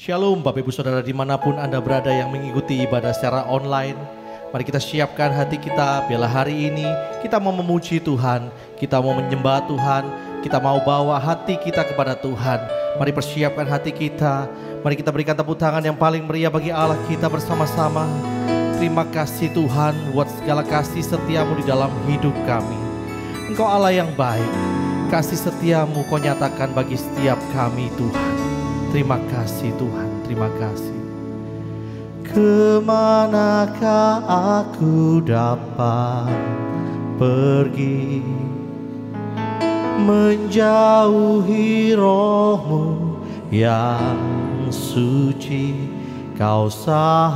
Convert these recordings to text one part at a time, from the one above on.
Shalom Bapak Ibu Saudara dimanapun Anda berada yang mengikuti ibadah secara online. Mari kita siapkan hati kita, biarlah hari ini kita mau memuji Tuhan, kita mau menyembah Tuhan, kita mau bawa hati kita kepada Tuhan. Mari persiapkan hati kita, mari kita berikan tepuk tangan yang paling meriah bagi Allah kita bersama-sama. Terima kasih Tuhan buat segala kasih setiamu di dalam hidup kami. Engkau Allah yang baik, kasih setiamu kau nyatakan bagi setiap kami Tuhan. Terima kasih Tuhan, terima kasih. Kemanakah aku dapat pergi menjauhi roh-Mu yang suci, Kau sahabat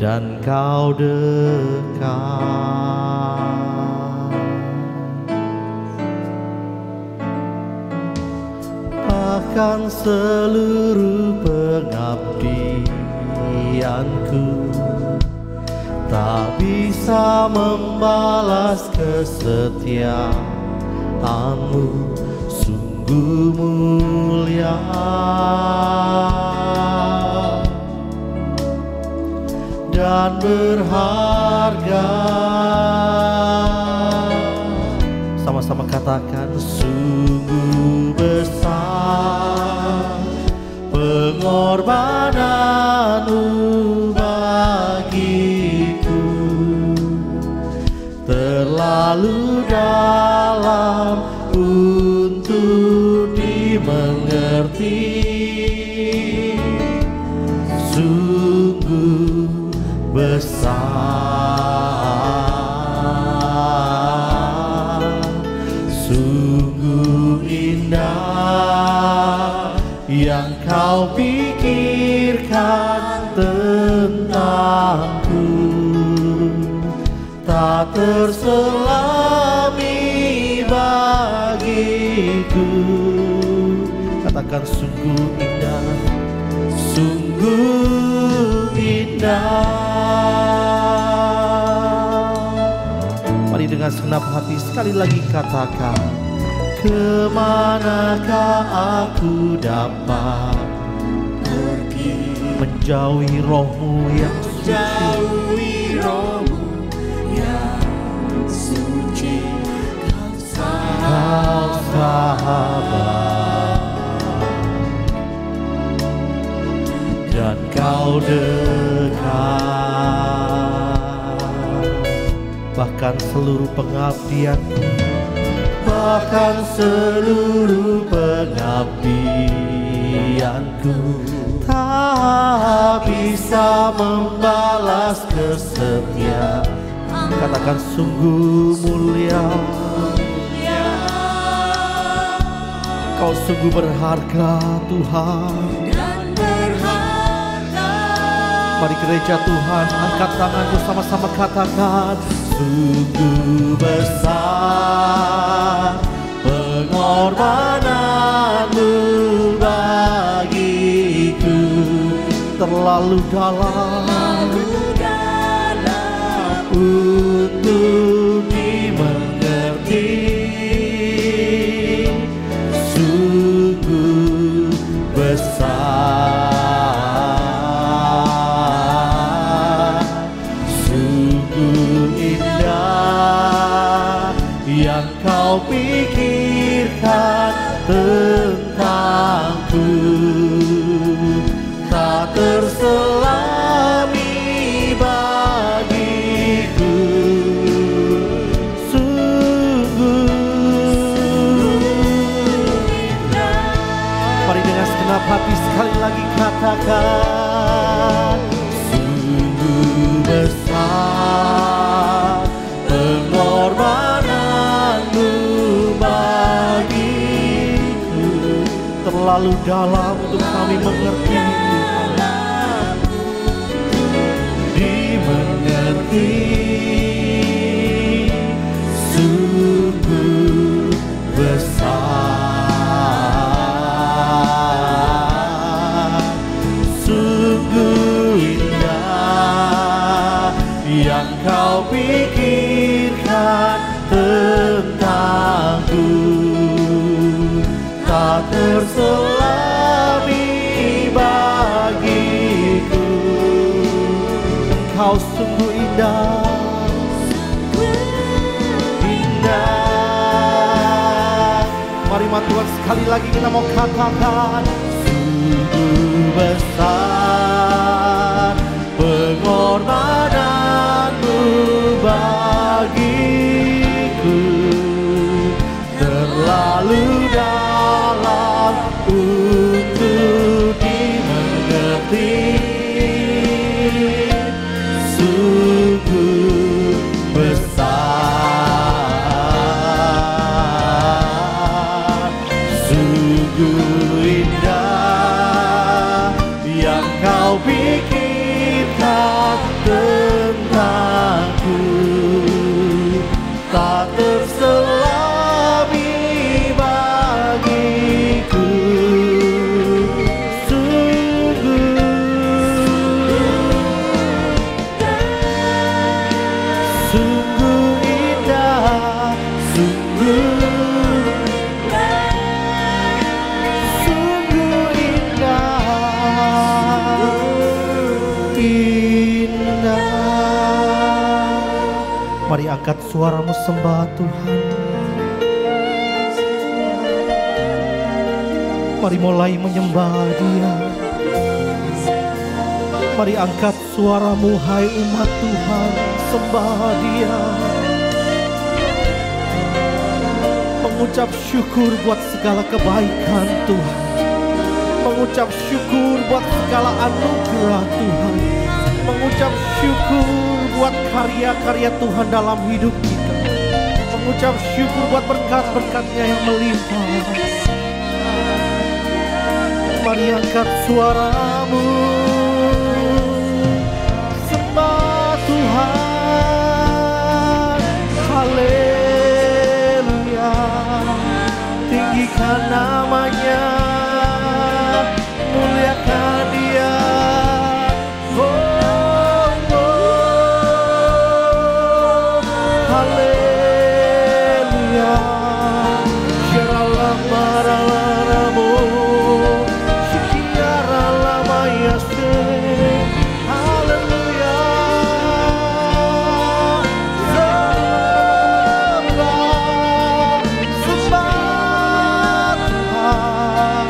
dan Kau dekat. Bahkan seluruh pengabdianku tak bisa membalas kesetiaan-Mu, sungguh mulia dan berharga. Sama-sama katakan, sungguh besar pengorbanan-Mu bagiku, terlalu dalam untuk dimengerti. Sungguh besar, sungguh indah yang Kau pikirkan tentangku, tak terselami bagiku. Katakan, sungguh indah, sungguh indah. Mari dengan segenap hati sekali lagi katakan, kemanakah aku dapat pergi menjauhi roh-Mu yang suci, menjauhi roh-Mu yang suci, Kau sahabat dan Kau dekat. Bahkan seluruh pengabdianku, bahkan seluruh pengabdianku tak bisa membalas kesetiaan. Katakan, sungguh mulia, Kau sungguh berharga Tuhan. Mari gereja Tuhan, angkat tangan bersama-sama katakan, sungguh besar pengorbanan-Mu bagiku, terlalu dalam untuk dimengerti. Sungguh besar, sungguh indah yang Kau pikirkan tentangku, tak terselami bagiku. Sungguh indah. Mari dengan segenap hati sekali lagi katakan, sungguh besar pengorbanan-Mu bagiku, terlalu dalam untuk kami mengerti, dimengerti. Sungguh besar, sungguh indah yang Kau pikirkan tentangku, tak terselami bagiku. Engkau sungguh indah, indah. Mari Tuhan, sekali lagi kita mau katakan, sungguh besar pengorbanan-Mu bagiku, terlalu dalam Mari angkat suaramu sembah Tuhan. Mari mulai menyembah Dia. Mari angkat suaramu hai umat Tuhan, sembah Dia. Mengucap syukur buat segala kebaikan Tuhan. Mengucap syukur buat segala anugerah Tuhan. Mengucap syukur buat karya-karya Tuhan dalam hidup kita. Mengucap syukur buat berkat-berkat-Nya yang melimpah. Mari angkat suaramu, sembah Tuhan. Haleluya, tinggikan nama-Nya, muliakan Dia. Haleluya, syaralamaralaramu, syikiralamayase. Haleluya, sembah Tuhan.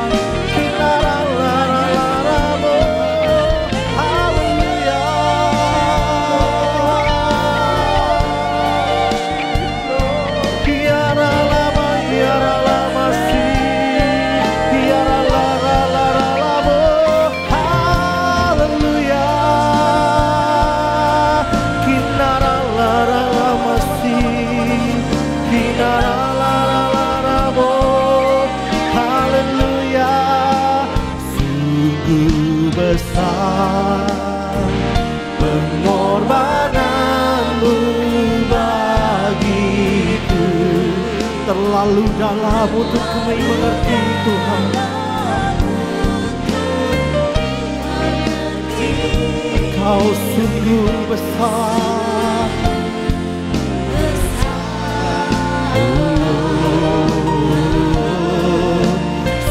Kinaralararamu, haleluya. Hiaralamayaralamasi, hiaralalararamu, haleluya. Kinaralaramasi, kinaralalararamu, haleluya. Sungguh besar pengorbananmu bagiku, terlalu dalam untuk kami mengerti Tuhan. Kau sungguh besar.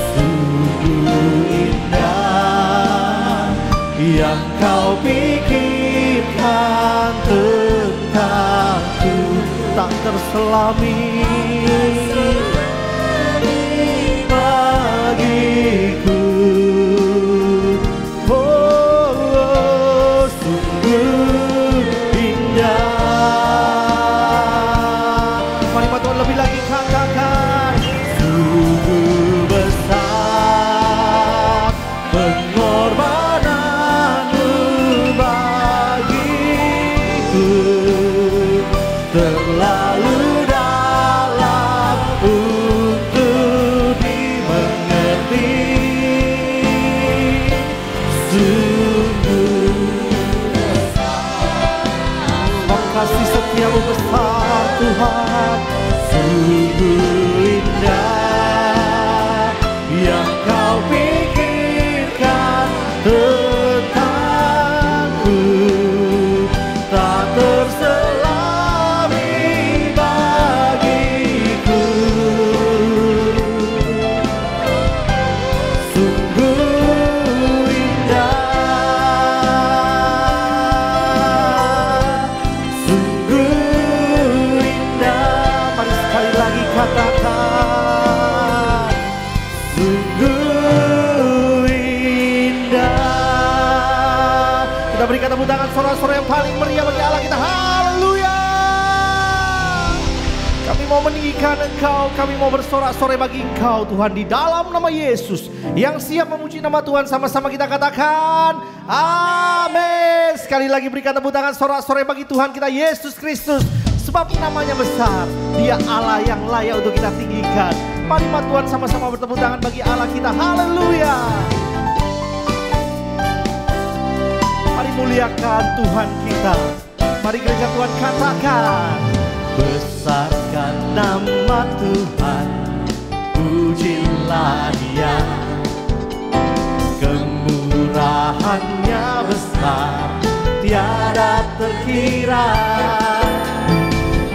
Sungguh indah yang kau pikirkan tentangku, tak terselami bagiku. Oh, sungguh indah. Mari Tuhan lebih lagi katakan, sungguh besar pengorbananmu bagiku, terlalu dalam untuk dimengerti. Sungguh kasih setiamu besar Tuhan. Sungguh indah yang kau pikirkan tentangku, tak terselami bagiku. Sungguh indah, sungguh indah. Mari sekali lagi katakan, sungguh indah. Kita berikan tepuk tangan sorak-sorai yang paling meriah bagi Allah kita. Haleluya. Kami mau meninggikan Engkau, kami mau bersorak-sorai bagi Engkau Tuhan, di dalam nama Yesus. Yang siap memuji nama Tuhan, sama-sama kita katakan amin. Sekali lagi berikan tepuk tangan sorak-sorai bagi Tuhan kita Yesus Kristus, sebab namanya besar. Dia Allah yang layak untuk kita tinggikan. Mari Tuhan sama-sama bertepuk tangan bagi Allah kita. Haleluya. Mari muliakan Tuhan kita. Mari gereja Tuhan katakan, besarkan nama Tuhan, pujilah Dia. Kemurahan-Nya besar, tiada terkira.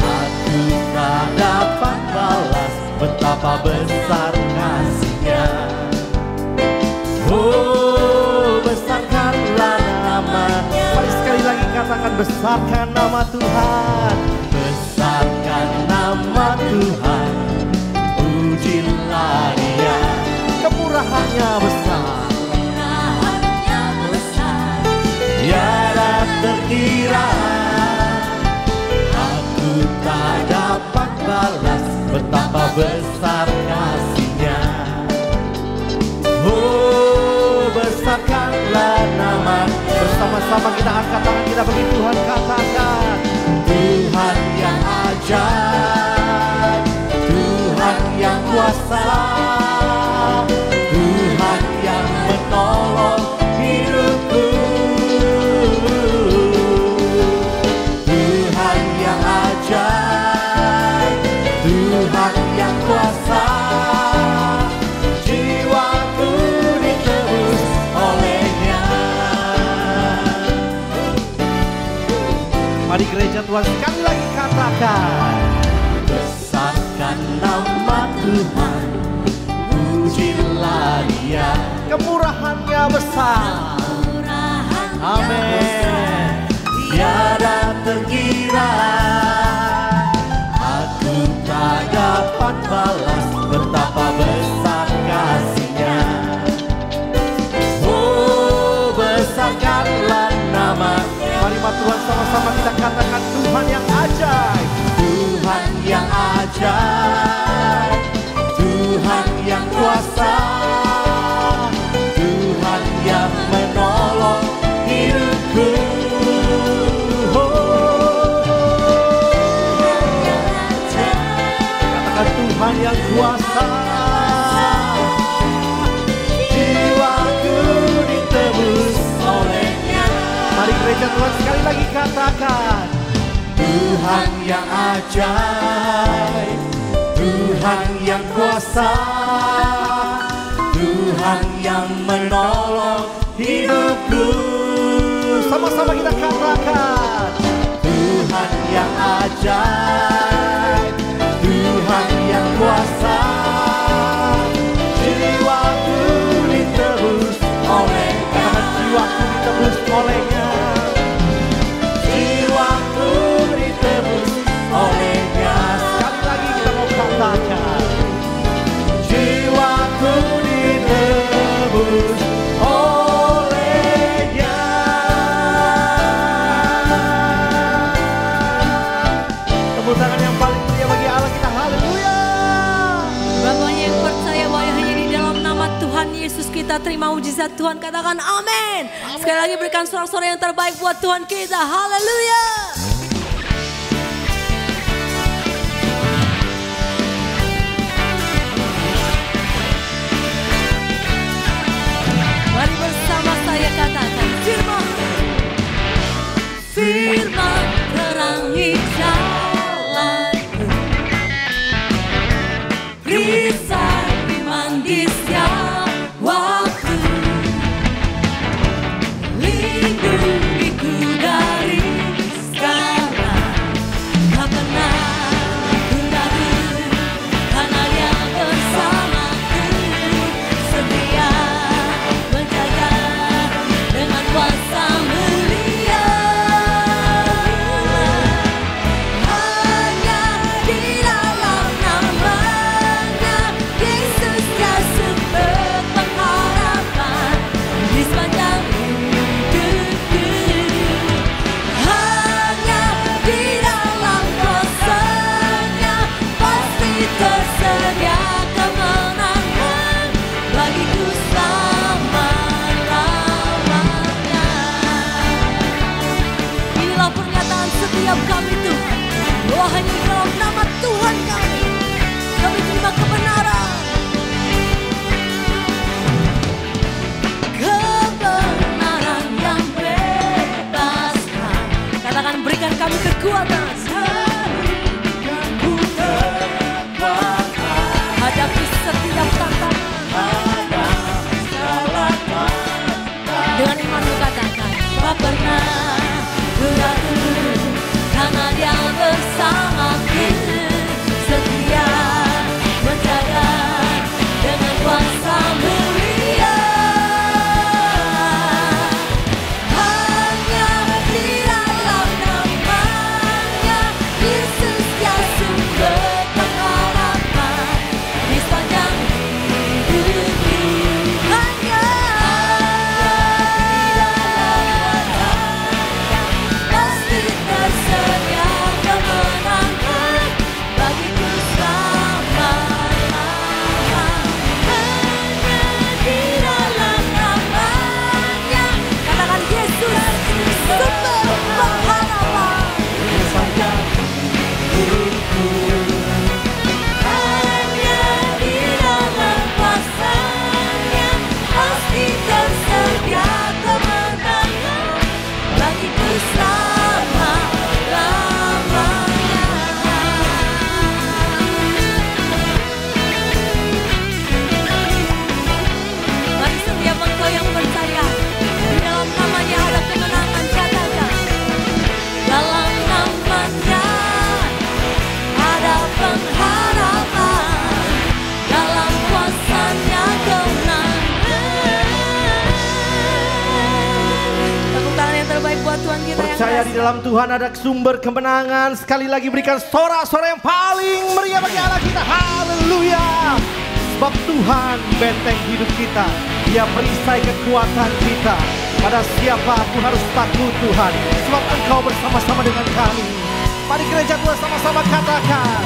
Aku tak dapat balas betapa besar kasih-Nya. Oh, besarkanlah nama. Mari sekali lagi katakan, besarkan nama Tuhan. Tuhan, pujilah Dia. Kemurahannya besar, tiada terkira. Aku tak dapat balas betapa besar kasih-Nya. Oh, besarkanlah nama. Bersama-sama kita angkat tangan kita bagi Tuhan, katakan Tuhan yang ajaib, Tuhan yang kuasa, Tuhan yang menolong hidupku. Tuhan yang ajaib, Tuhan yang kuasa, jiwaku ditebus oleh-Nya. Mari gereja Tuhan sekali lagi katakan, besarkan nama Tuhan, pujilah Dia. Kemurahannya besar, amin, tiada terkira. Aku tak dapat balas betapa besar kasih-Nya. Oh, besarkanlah nama. Mari Tuhan, sama-sama kita katakan Tuhan yang ajaib, Tuhan yang ajaib, Tuhan yang kuasa, Tuhan yang menolong hidupku. Katakan Tuhan yang kuasa, jiwaku ditebus oleh-Nya. Mari gereja Tuhan sekali lagi katakan, Tuhan yang ajaib, Tuhan yang kuasa, Tuhan yang menolong hidupku. Sama-sama kita katakan, Tuhan yang ajaib, Tuhan yang kuasa, jiwaku ditebus oleh. Katakan jiwaku ditebus oleh-Nya. Jiwaku ditebus oleh-Nya. Sekali lagi kita mau katakan, jiwaku ditebus oleh-Nya. Tepuk tangan yang paling mulia bagi Allah kita, haleluya. Bapaknya yang percaya bahwa hanya di dalam nama Tuhan Yesus kita terima mujizat Tuhan, katakan amin. Sekali lagi berikan sorak-sorai yang terbaik buat Tuhan kita, haleluya. Mari bersama saya katakan firman, firman terangi jalanku, risau iman di setiap waktu, lindungiku dari sekarang. Tak pernah ku ragu karena Dia bersamaku, setia menjaga dengan kuasa mulia. Hanya di dalam nama-Nya Yesus ya sumber pengharapan di sepanjang hidupku. Hanya di dalam kuasa-Nya pasti tersedia kemenangan bagiku selama-lamanya. Inilah pernyataan setiap kami Tuhan, bahwa hanya di dalam nama Tuhan kami terima kebenaran. Kebenaran yang bebaskan, katakan berikan kami kekuatan. Hadapi setiap tantangan dengan iman katakan, tak pernah ku ragu karena Dia bersamaku, setia menjaga dengan kuasa mulia. Hanya di dalam nama-Nya percaya di dalam Tuhan ada sumber kemenangan. Sekali lagi berikan sorak-sorai yang paling meriah bagi Allah kita. Haleluya. Sebab Tuhan benteng hidup kita. Dia perisai kekuatan kita. Pada siapa aku harus takut Tuhan, sebab Engkau bersama-sama dengan kami. Mari gereja Tuhan sama-sama katakan,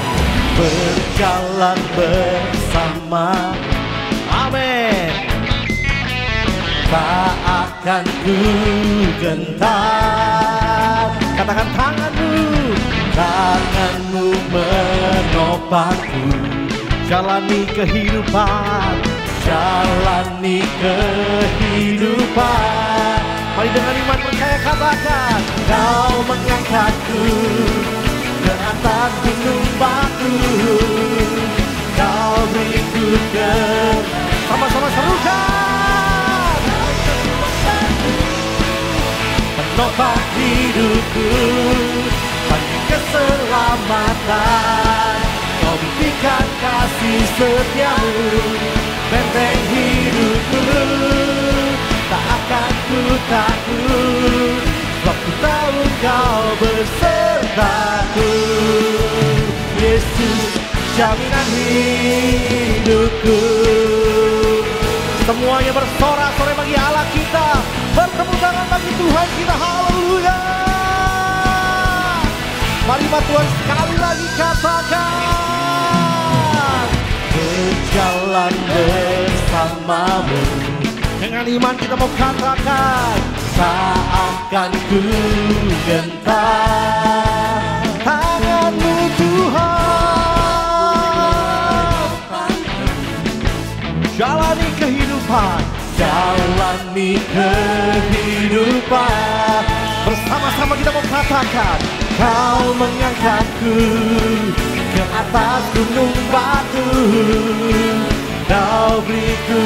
berjalan bersama. Amin. Tak akan ku gentar. Katakan tanganmu menopangku. Jalani kehidupan. Mari dengan iman percaya katakan, Kau mengangkatku ke atas gunung batu. Kau beriku sama-sama serukan. Menopang hidupku, bagi keselamatan. Kau buktikan kasih setiamu, benteng hidupku. Tak akan ku takut, sebab ku tahu Kau besertaku. Yesus jaminan hidupku. Semuanya bersorak-sorai bagi Allah kita, bertepuk tangan bagi Tuhan kita. Haleluya. Mari Tuhan sekali lagi katakan, berjalan bersamamu. Dengan iman kita mau katakan, tak akan ku gentar. Tangan-Mu Tuhan, jalani kehidupan. Bersama-sama kita mau katakan, Kau mengangkatku ke atas gunung batu. Kau beriku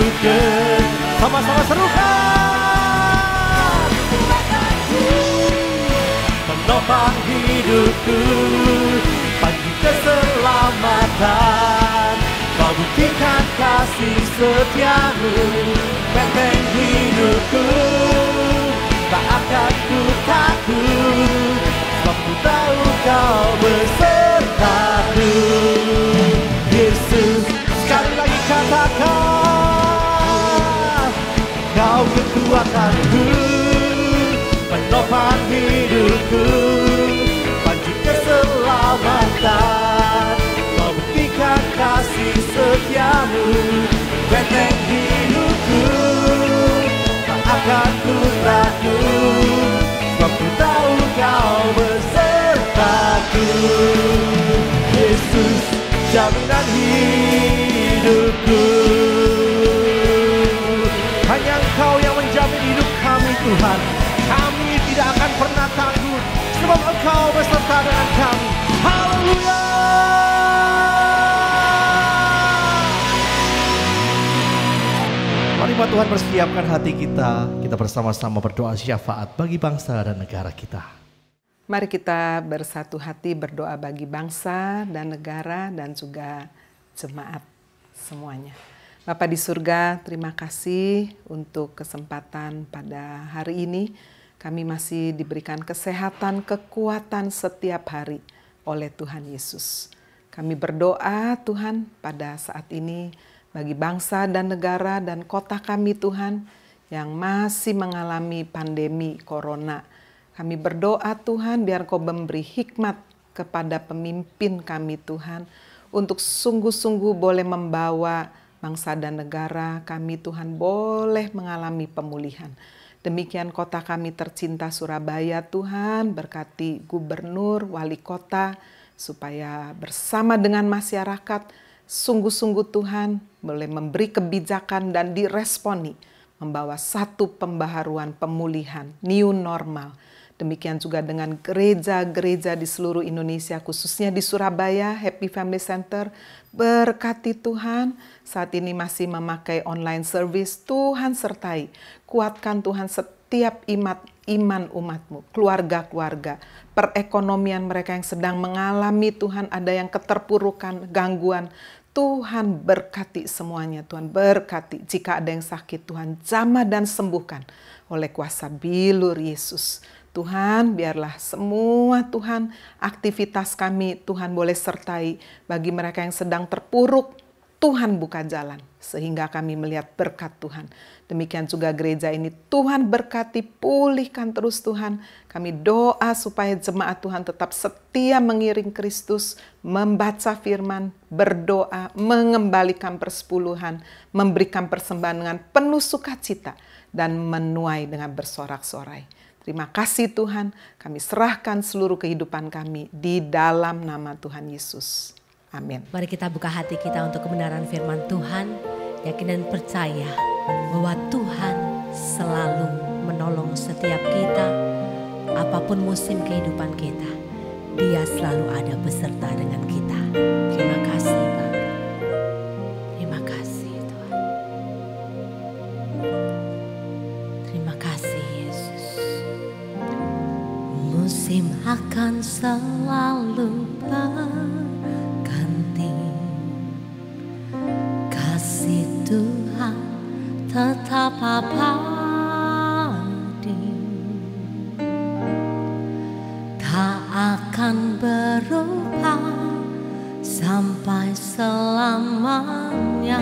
sama-sama serukan. Menopang hidupku, bagi keselamatan. Kau buktikan kasih setiamu, benteng hidupku. Tak akan ku takut, sebab ku tahu Kau besertaku. Yesus, sekali lagi katakan, Kau kekuatanku, penopang hidupku, bagi keselamatan. Kau buktikan kasih setiamu, benteng hidupku. Tak akan ku takut, sebab ku tahu Kau besertaku. Yesus jaminan hidupku. Hanya Engkau yang menjamin hidup kami Tuhan. Kami tidak akan pernah takut, sebab Engkau beserta dengan kami. Haleluya. Mari Tuhan persiapkan hati kita. Kita bersama-sama berdoa syafaat bagi bangsa dan negara kita. Mari kita bersatu hati berdoa bagi bangsa dan negara dan juga jemaat semuanya. Bapa di surga, terima kasih untuk kesempatan pada hari ini. Kami masih diberikan kesehatan, kekuatan setiap hari oleh Tuhan Yesus. Kami berdoa Tuhan pada saat ini bagi bangsa dan negara dan kota kami Tuhan yang masih mengalami pandemi corona. Kami berdoa Tuhan biar Kau memberi hikmat kepada pemimpin kami Tuhan untuk sungguh-sungguh boleh membawa bangsa dan negara kami Tuhan boleh mengalami pemulihan. Demikian kota kami tercinta Surabaya Tuhan, berkati gubernur, wali kota supaya bersama dengan masyarakat sungguh-sungguh Tuhan boleh memberi kebijakan dan diresponi membawa satu pembaharuan pemulihan, new normal. Demikian juga dengan gereja-gereja di seluruh Indonesia, khususnya di Surabaya, Happy Family Center. Berkati Tuhan, saat ini masih memakai online service, Tuhan sertai. Kuatkan Tuhan setiap iman umat-Mu, keluarga-keluarga, perekonomian mereka yang sedang mengalami Tuhan, ada yang keterpurukan, gangguan. Tuhan berkati semuanya, Tuhan berkati. Jika ada yang sakit, Tuhan jamah dan sembuhkan oleh kuasa bilur Yesus. Tuhan, biarlah semua Tuhan aktivitas kami Tuhan boleh sertai. Bagi mereka yang sedang terpuruk, Tuhan buka jalan sehingga kami melihat berkat Tuhan. Demikian juga gereja ini Tuhan berkati, pulihkan terus Tuhan. Kami doa supaya jemaat Tuhan tetap setia mengiring Kristus, membaca firman, berdoa, mengembalikan persepuluhan, memberikan persembahan dengan penuh sukacita, dan menuai dengan bersorak-sorai. Terima kasih Tuhan, kami serahkan seluruh kehidupan kami di dalam nama Tuhan Yesus. Amin. Mari kita buka hati kita untuk kebenaran firman Tuhan. Yakin dan percaya bahwa Tuhan selalu menolong setiap kita. Apapun musim kehidupan kita, Dia selalu ada beserta dengan kita. Terima kasih Bapa. Terima kasih Tuhan. Terima kasih Yesus. Musim akan selalu berganti. Kasih Tuhan tetap abadi, tak akan berubah sampai selamanya.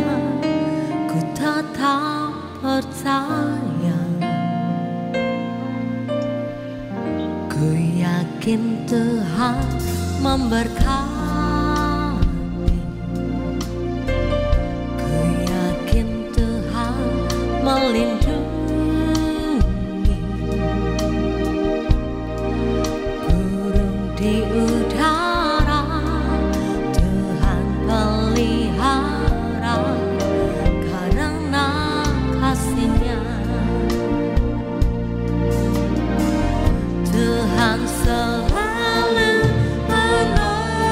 Ku tetap percaya, ku yakin Tuhan memberkati. Melindungi burung di udara, Tuhan pelihara karena kasih-Nya. Tuhan selalu menolongku,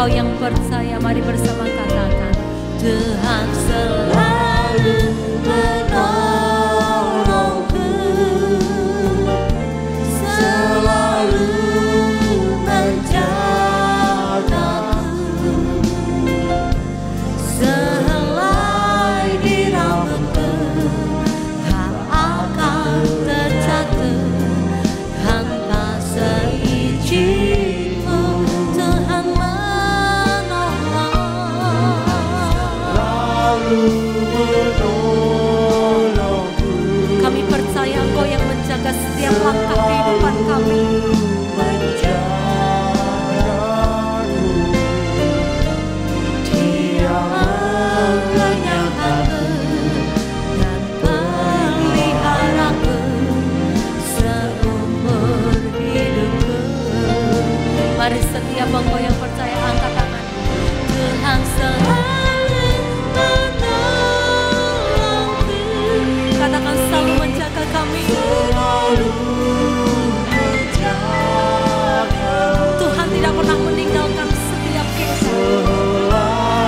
yang percaya, mari bersama katakan, Tuhan selalu menolongku, selalu menjagaku, sehelai di rambutku tak akan terjatuh tanpa seizin-Mu. Tuhan kami percaya Engkau yang menjaga setiap langkah kehidupan kami. Dia menyangkaku dan peliharaku seumur hidupku. Mari setiap Engkau yang percaya angkat tangan. Tuhan selalu katakan selalu menjaga kami. Selalu menjaga. Tuhan tidak pernah meninggalkan setiap kita.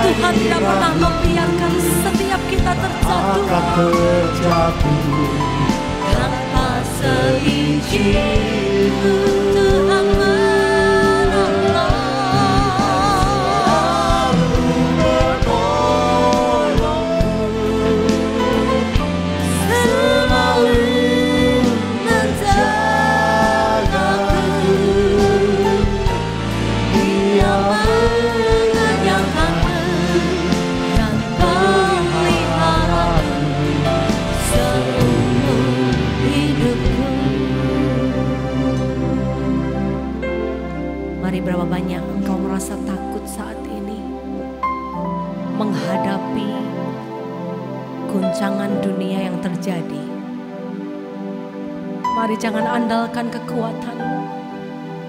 Tuhan tidak pernah membiarkan setiap kita terjatuh. Tanpa seizin-Mu Tuhan menolong. Mari, berapa banyak engkau merasa takut saat ini menghadapi guncangan dunia yang terjadi. Mari jangan andalkan kekuatanmu.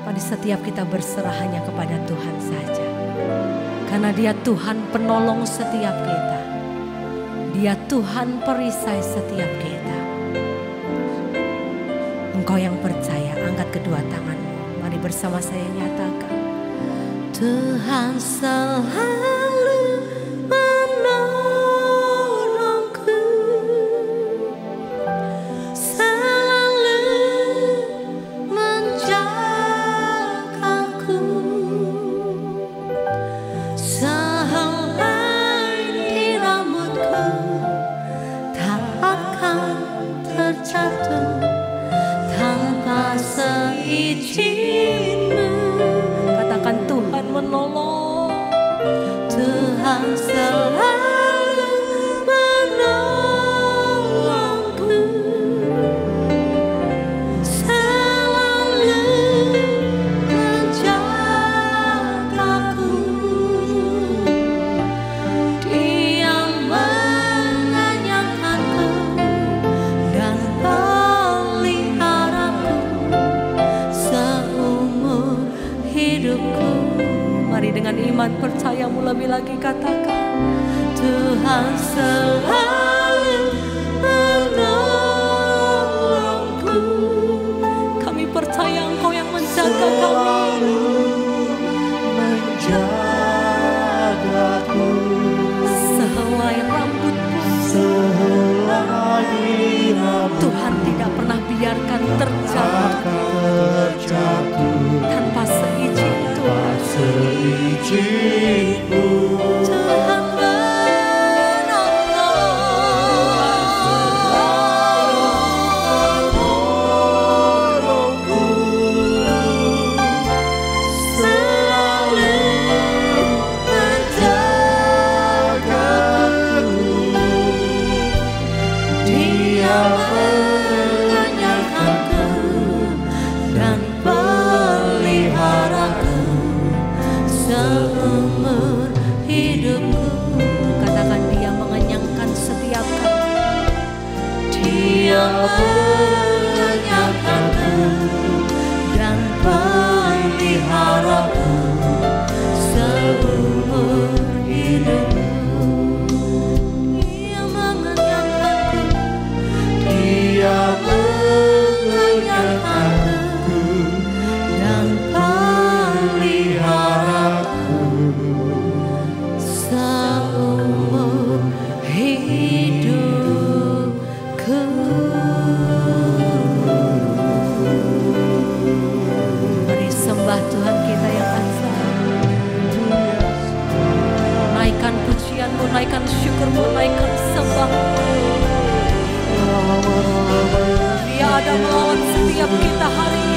Mari setiap kita berserah hanya kepada Tuhan saja. Karena Dia Tuhan penolong setiap kita. Dia Tuhan perisai setiap kita. Engkau yang percaya, angkat kedua tanganmu. Mari bersama saya nyatakan. Tuhan selalu menolongku, selalu menjagaku, sehelai di rambutku tak akan terjatuh tanpa seizinmu. Katakan Tuhan menolong, Tuhan selalu menolongku, selalu menjagaku. Dia mengenyangkanku dan peliharaku seumur hidupku. Mari dengan iman percayamu lebih lagi katakan, Tuhan selalu menolongku. Kami percaya Engkau yang menjaga kami. menjagaku, Sehelai rambutmu sehelai rambut Tuhan tidak pernah biarkan terjatuh tanpa seizin Tuhan. seizinku. Tuhan Menolongku, selalu menjagaku. Dia mengenyangkanku dan peliharaku seumur hidupku. Katakan Dia mengenyangkan setiap kami. Dia mengenyangkanku dan peliharaku seumur hidupku. Dia mengenyangkanku, Dia mengenyangkanku dan peliharaku seumur hidupku. Mari sembah Tuhan kita yang asa. Naikkan pujianmu, naikkan syukurmu, naikkan sembahmu. Dia ada melawan setiap kita hari ini.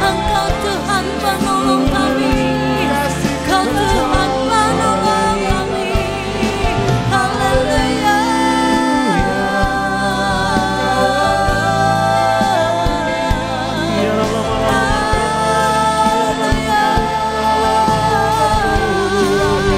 Engkau Tuhan penolong kami, Engkau Tuhan penolong kami. Haleluya. Haleluya.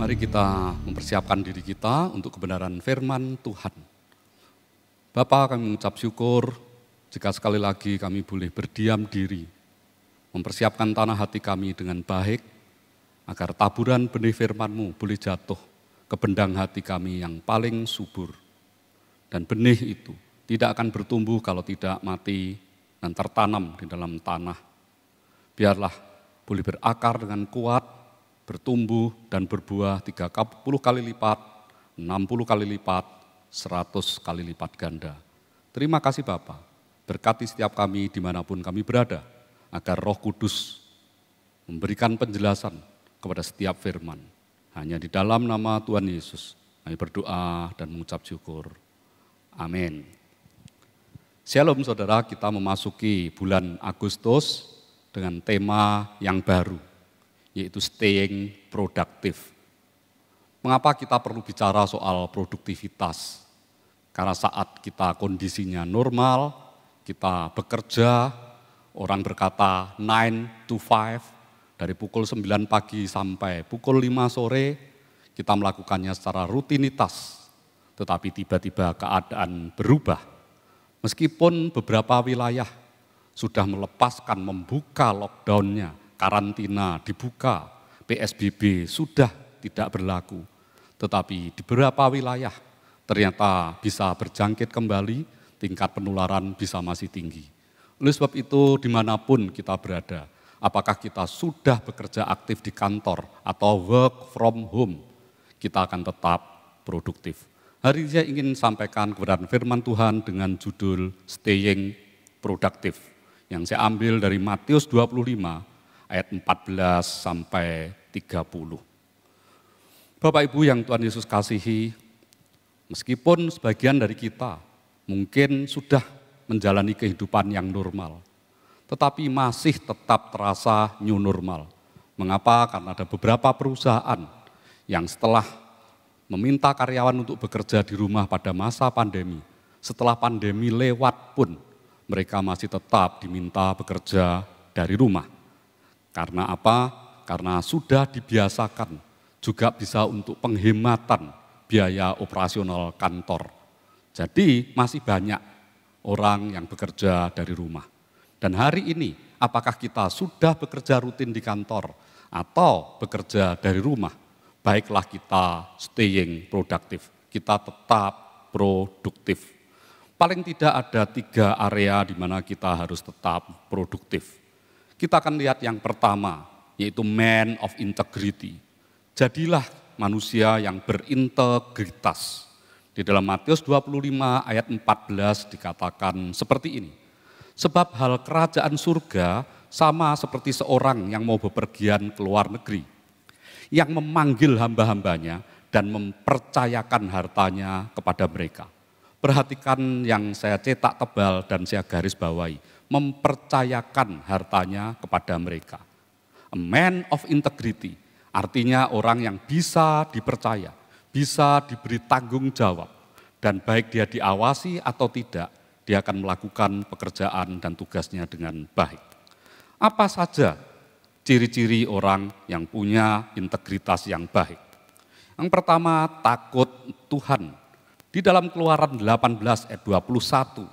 Mari kita mempersiapkan diri kita untuk kebenaran firman Tuhan. Bapa, kami mengucap syukur jika sekali lagi kami boleh berdiam diri, mempersiapkan tanah hati kami dengan baik, agar taburan benih firman-Mu boleh jatuh ke bendang hati kami yang paling subur. Dan benih itu tidak akan bertumbuh kalau tidak mati dan tertanam di dalam tanah. Biarlah boleh berakar dengan kuat, bertumbuh dan berbuah 30 kali lipat, 60 kali lipat, 100 kali lipat ganda. Terima kasih Bapa, berkati setiap kami dimanapun kami berada, agar Roh Kudus memberikan penjelasan kepada setiap firman. Hanya di dalam nama Tuhan Yesus, kami berdoa dan mengucap syukur. Amin. Shalom saudara, kita memasuki bulan Agustus dengan tema yang baru, yaitu staying productive. Mengapa kita perlu bicara soal produktivitas? Karena saat kita kondisinya normal, kita bekerja, orang berkata 9 to 5, dari pukul 9 pagi sampai pukul 5 sore, kita melakukannya secara rutinitas. Tetapi tiba-tiba keadaan berubah. Meskipun beberapa wilayah sudah melepaskan, membuka lockdown-nya, karantina dibuka, PSBB sudah tidak berlaku. Tetapi di beberapa wilayah ternyata bisa berjangkit kembali, tingkat penularan bisa masih tinggi. Oleh sebab itu dimanapun kita berada, apakah kita sudah bekerja aktif di kantor atau work from home, kita akan tetap produktif. Hari ini saya ingin sampaikan kebenaran firman Tuhan dengan judul Staying Productive, yang saya ambil dari Matius 25, ayat 14 sampai 30. Bapak Ibu yang Tuhan Yesus kasihi, meskipun sebagian dari kita mungkin sudah menjalani kehidupan yang normal, tetapi masih tetap terasa new normal. Mengapa? Karena ada beberapa perusahaan yang setelah meminta karyawan untuk bekerja di rumah pada masa pandemi, setelah pandemi lewat pun mereka masih tetap diminta bekerja dari rumah. Karena apa? Karena sudah dibiasakan, juga bisa untuk penghematan biaya operasional kantor. Jadi masih banyak orang yang bekerja dari rumah. Dan hari ini, apakah kita sudah bekerja rutin di kantor atau bekerja dari rumah? Baiklah kita staying productive, kita tetap produktif. Paling tidak ada 3 area di mana kita harus tetap produktif. Kita akan lihat yang pertama, yaitu man of integrity. Jadilah manusia yang berintegritas. Di dalam Matius 25 ayat 14 dikatakan seperti ini. Sebab hal kerajaan surga sama seperti seorang yang mau bepergian ke luar negeri, yang memanggil hamba-hambanya dan mempercayakan hartanya kepada mereka. Perhatikan yang saya cetak tebal dan saya garis bawahi. Mempercayakan hartanya kepada mereka. A man of integrity, artinya orang yang bisa dipercaya, bisa diberi tanggung jawab, dan baik dia diawasi atau tidak, dia akan melakukan pekerjaan dan tugasnya dengan baik. Apa saja ciri-ciri orang yang punya integritas yang baik? Yang pertama, takut Tuhan. Di dalam Keluaran 18 ayat 21,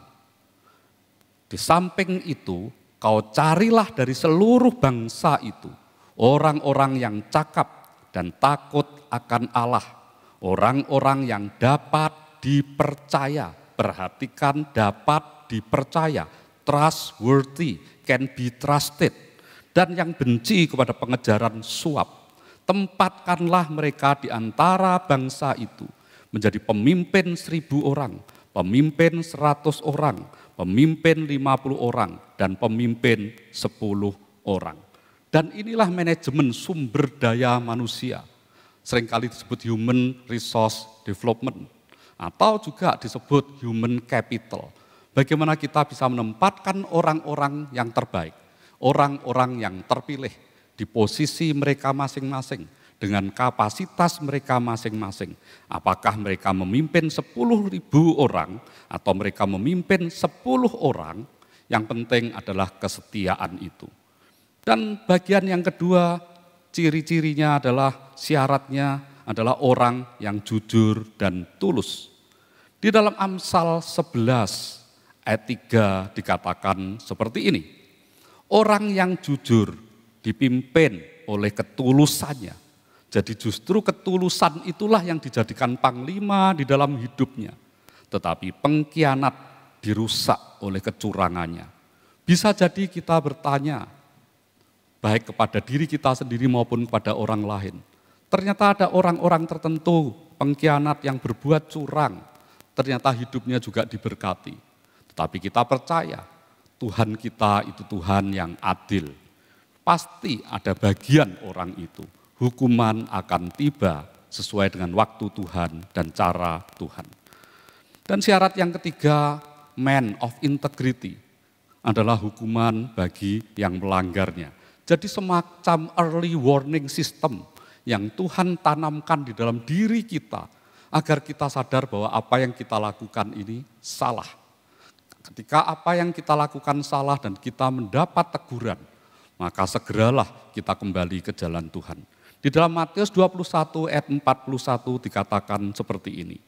di samping itu, kau carilah dari seluruh bangsa itu orang-orang yang cakap dan takut akan Allah, orang-orang yang dapat dipercaya. Perhatikan, dapat dipercaya, trustworthy, can be trusted, dan yang benci kepada pengejaran suap. Tempatkanlah mereka di antara bangsa itu menjadi pemimpin 1000 orang, pemimpin 100 orang, pemimpin 50 orang, dan pemimpin 10 orang. Dan inilah manajemen sumber daya manusia. Seringkali disebut human resource development, atau juga disebut human capital. Bagaimana kita bisa menempatkan orang-orang yang terbaik, orang-orang yang terpilih di posisi mereka masing-masing, dengan kapasitas mereka masing-masing. Apakah mereka memimpin 10.000 orang atau mereka memimpin 10 orang, yang penting adalah kesetiaan itu. Dan bagian yang kedua, ciri-cirinya adalah syaratnya adalah orang yang jujur dan tulus. Di dalam Amsal 11 ayat 3 dikatakan seperti ini. Orang yang jujur dipimpin oleh ketulusannya. Jadi justru ketulusan itulah yang dijadikan panglima di dalam hidupnya. Tetapi pengkhianat dirusak oleh kecurangannya. Bisa jadi kita bertanya, baik kepada diri kita sendiri maupun kepada orang lain. Ternyata ada orang-orang tertentu pengkhianat yang berbuat curang. Ternyata hidupnya juga diberkati. Tetapi kita percaya Tuhan kita itu Tuhan yang adil. Pasti ada bagian orang itu. Hukuman akan tiba sesuai dengan waktu Tuhan dan cara Tuhan. Dan syarat yang ketiga, man of integrity, adalah hukuman bagi yang melanggarnya. Jadi semacam early warning system yang Tuhan tanamkan di dalam diri kita agar kita sadar bahwa apa yang kita lakukan ini salah. Ketika apa yang kita lakukan salah dan kita mendapat teguran, maka segeralah kita kembali ke jalan Tuhan. Di dalam Matius 21 ayat 41 dikatakan seperti ini.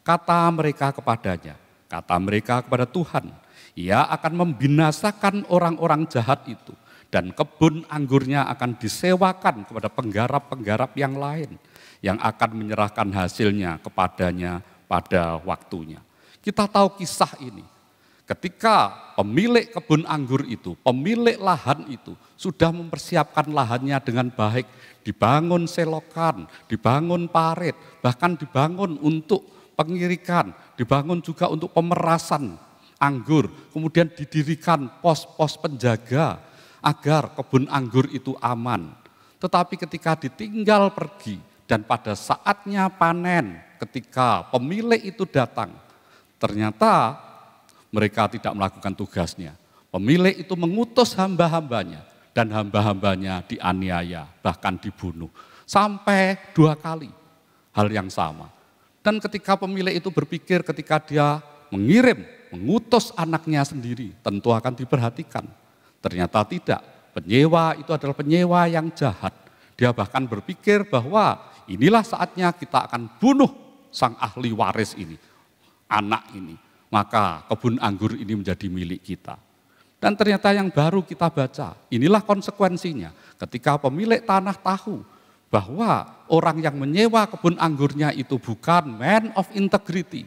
Kata mereka kepadanya, kata mereka kepada Tuhan, Ia akan membinasakan orang-orang jahat itu. Dan kebun anggurnya akan disewakan kepada penggarap-penggarap yang lain yang akan menyerahkan hasilnya kepadanya pada waktunya. Kita tahu kisah ini. Ketika pemilik kebun anggur itu, pemilik lahan itu sudah mempersiapkan lahannya dengan baik, dibangun selokan, dibangun parit, bahkan dibangun untuk pengirikan, dibangun juga untuk pemerasan anggur, kemudian didirikan pos-pos penjaga agar kebun anggur itu aman. Tetapi ketika ditinggal pergi dan pada saatnya panen, ketika pemilik itu datang, ternyata mereka tidak melakukan tugasnya. Pemilik itu mengutus hamba-hambanya dan hamba-hambanya dianiaya, bahkan dibunuh. Sampai 2 kali hal yang sama. Dan ketika pemilik itu berpikir ketika dia mengutus anaknya sendiri, tentu akan diperhatikan. Ternyata tidak, penyewa itu adalah penyewa yang jahat. Dia bahkan berpikir bahwa inilah saatnya kita akan bunuh sang ahli waris ini, anak ini. Maka kebun anggur ini menjadi milik kita. Dan ternyata yang baru kita baca, inilah konsekuensinya. Ketika pemilik tanah tahu bahwa orang yang menyewa kebun anggurnya itu bukan man of integrity,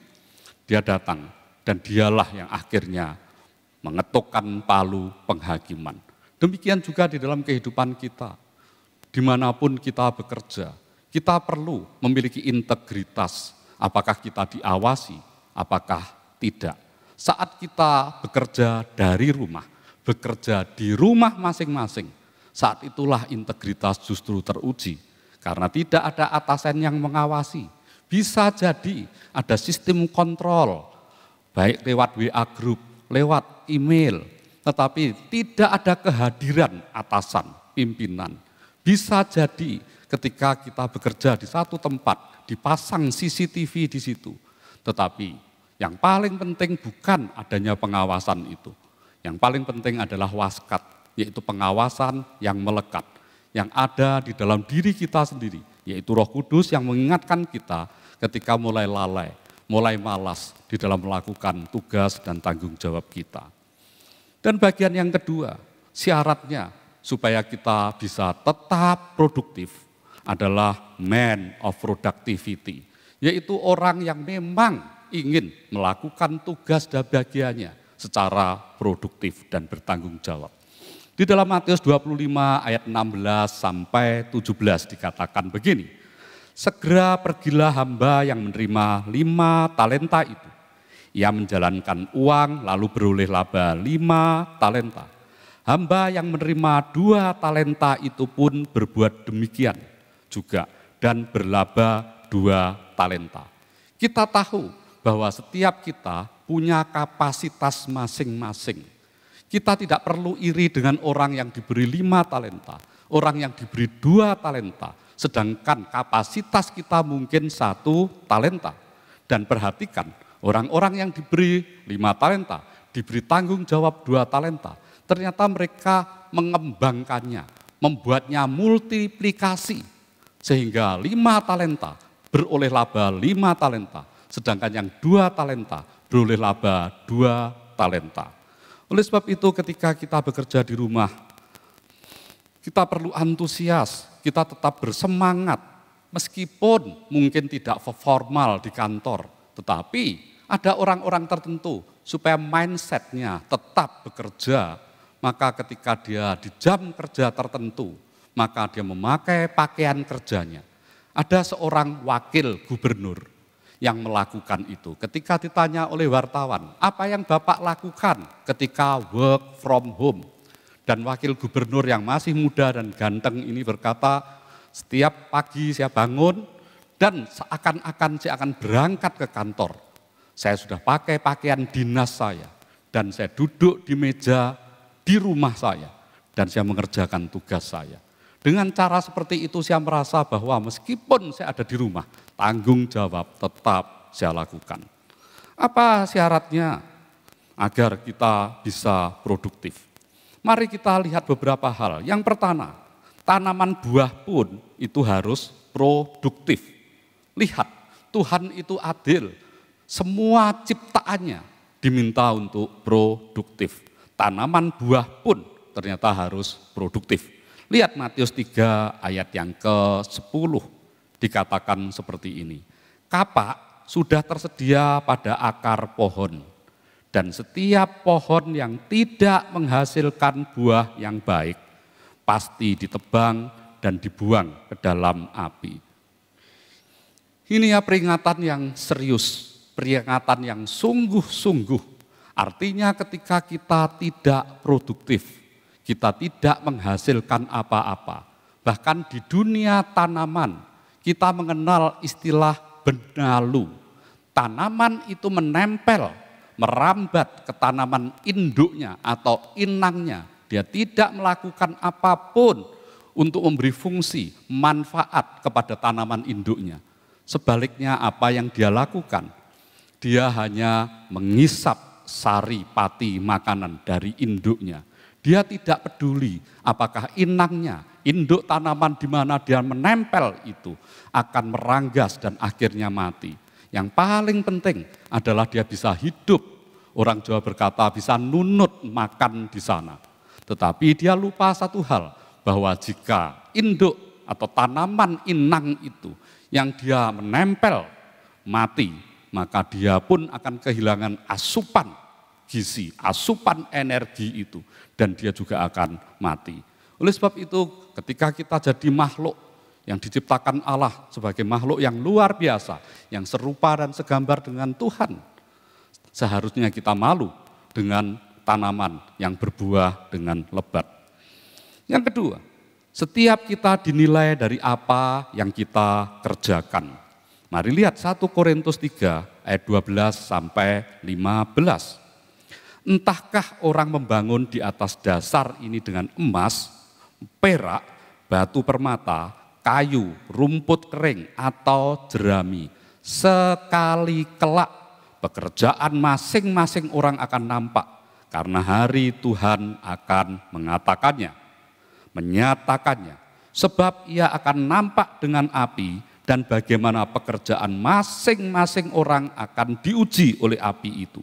dia datang dan dialah yang akhirnya mengetukkan palu penghakiman. Demikian juga di dalam kehidupan kita. Dimanapun kita bekerja, kita perlu memiliki integritas. Apakah kita diawasi, apakah tidak. Saat kita bekerja dari rumah, bekerja di rumah masing-masing, saat itulah integritas justru teruji. Karena tidak ada atasan yang mengawasi. Bisa jadi ada sistem kontrol, baik lewat WA group, lewat email, tetapi tidak ada kehadiran atasan, pimpinan. Bisa jadi ketika kita bekerja di satu tempat, dipasang CCTV di situ. Tetapi yang paling penting bukan adanya pengawasan itu. Yang paling penting adalah waskat, yaitu pengawasan yang melekat. Yang ada di dalam diri kita sendiri, yaitu Roh Kudus yang mengingatkan kita ketika mulai lalai, mulai malas di dalam melakukan tugas dan tanggung jawab kita. Dan bagian yang kedua, syaratnya supaya kita bisa tetap produktif adalah man of productivity, yaitu orang yang memang ingin melakukan tugas dan bagiannya secara produktif dan bertanggung jawab. Di dalam Matius 25 ayat 16 sampai 17 dikatakan begini, segera pergilah hamba yang menerima 5 talenta itu. Ia menjalankan uang lalu beroleh laba 5 talenta. Hamba yang menerima 2 talenta itu pun berbuat demikian juga dan berlaba 2 talenta. Kita tahu bahwa setiap kita punya kapasitas masing-masing. Kita tidak perlu iri dengan orang yang diberi 5 talenta, orang yang diberi 2 talenta, sedangkan kapasitas kita mungkin 1 talenta. Dan perhatikan, orang-orang yang diberi 5 talenta, diberi tanggung jawab 2 talenta, ternyata mereka mengembangkannya, membuatnya multiplikasi. Sehingga 5 talenta beroleh laba 5 talenta. Sedangkan yang 2 talenta beroleh laba 2 talenta. Oleh sebab itu ketika kita bekerja di rumah, kita perlu antusias, kita tetap bersemangat. Meskipun mungkin tidak formal di kantor, tetapi ada orang-orang tertentu supaya mindset-nya tetap bekerja, maka ketika dia di jam kerja tertentu, maka dia memakai pakaian kerjanya. Ada seorang wakil gubernur yang melakukan itu. Ketika ditanya oleh wartawan, apa yang Bapak lakukan ketika work from home? Dan wakil gubernur yang masih muda dan ganteng ini berkata, setiap pagi saya bangun dan seakan-akan saya akan berangkat ke kantor. Saya sudah pakai pakaian dinas saya dan saya duduk di meja di rumah saya dan saya mengerjakan tugas saya. Dengan cara seperti itu saya merasa bahwa meskipun saya ada di rumah, tanggung jawab tetap saya lakukan. Apa syaratnya agar kita bisa produktif? Mari kita lihat beberapa hal. Yang pertama, tanaman buah pun itu harus produktif. Lihat, Tuhan itu adil. Semua ciptaannya diminta untuk produktif. Tanaman buah pun ternyata harus produktif. Lihat Matius 3 ayat yang ke-10 dikatakan seperti ini. Kapak sudah tersedia pada akar pohon. Dan setiap pohon yang tidak menghasilkan buah yang baik, pasti ditebang dan dibuang ke dalam api. Ini ya peringatan yang serius, peringatan yang sungguh-sungguh. Artinya ketika kita tidak produktif, kita tidak menghasilkan apa-apa. Bahkan di dunia tanaman, kita mengenal istilah benalu. Tanaman itu menempel, merambat ke tanaman induknya atau inangnya. Dia tidak melakukan apapun untuk memberi fungsi, manfaat kepada tanaman induknya. Sebaliknya apa yang dia lakukan? Dia hanya mengisap sari pati makanan dari induknya. Dia tidak peduli apakah inangnya, induk tanaman di mana dia menempel itu akan meranggas dan akhirnya mati. Yang paling penting adalah dia bisa hidup. Orang Jawa berkata bisa nunut makan di sana. Tetapi dia lupa satu hal, bahwa jika induk atau tanaman inang itu yang dia menempel mati, maka dia pun akan kehilangan asupan gizi, asupan energi itu, dan dia juga akan mati. Oleh sebab itu ketika kita jadi makhluk yang diciptakan Allah sebagai makhluk yang luar biasa, yang serupa dan segambar dengan Tuhan, seharusnya kita malu dengan tanaman yang berbuah dengan lebat. Yang kedua, setiap kita dinilai dari apa yang kita kerjakan. Mari lihat 1 Korintus 3 ayat 12 sampai 15. Entahkah orang membangun di atas dasar ini dengan emas, perak, batu permata, kayu, rumput kering, atau jerami. Sekali kelak pekerjaan masing-masing orang akan nampak, karena hari Tuhan akan mengatakannya, menyatakannya. Sebab ia akan nampak dengan api, dan bagaimana pekerjaan masing-masing orang akan diuji oleh api itu.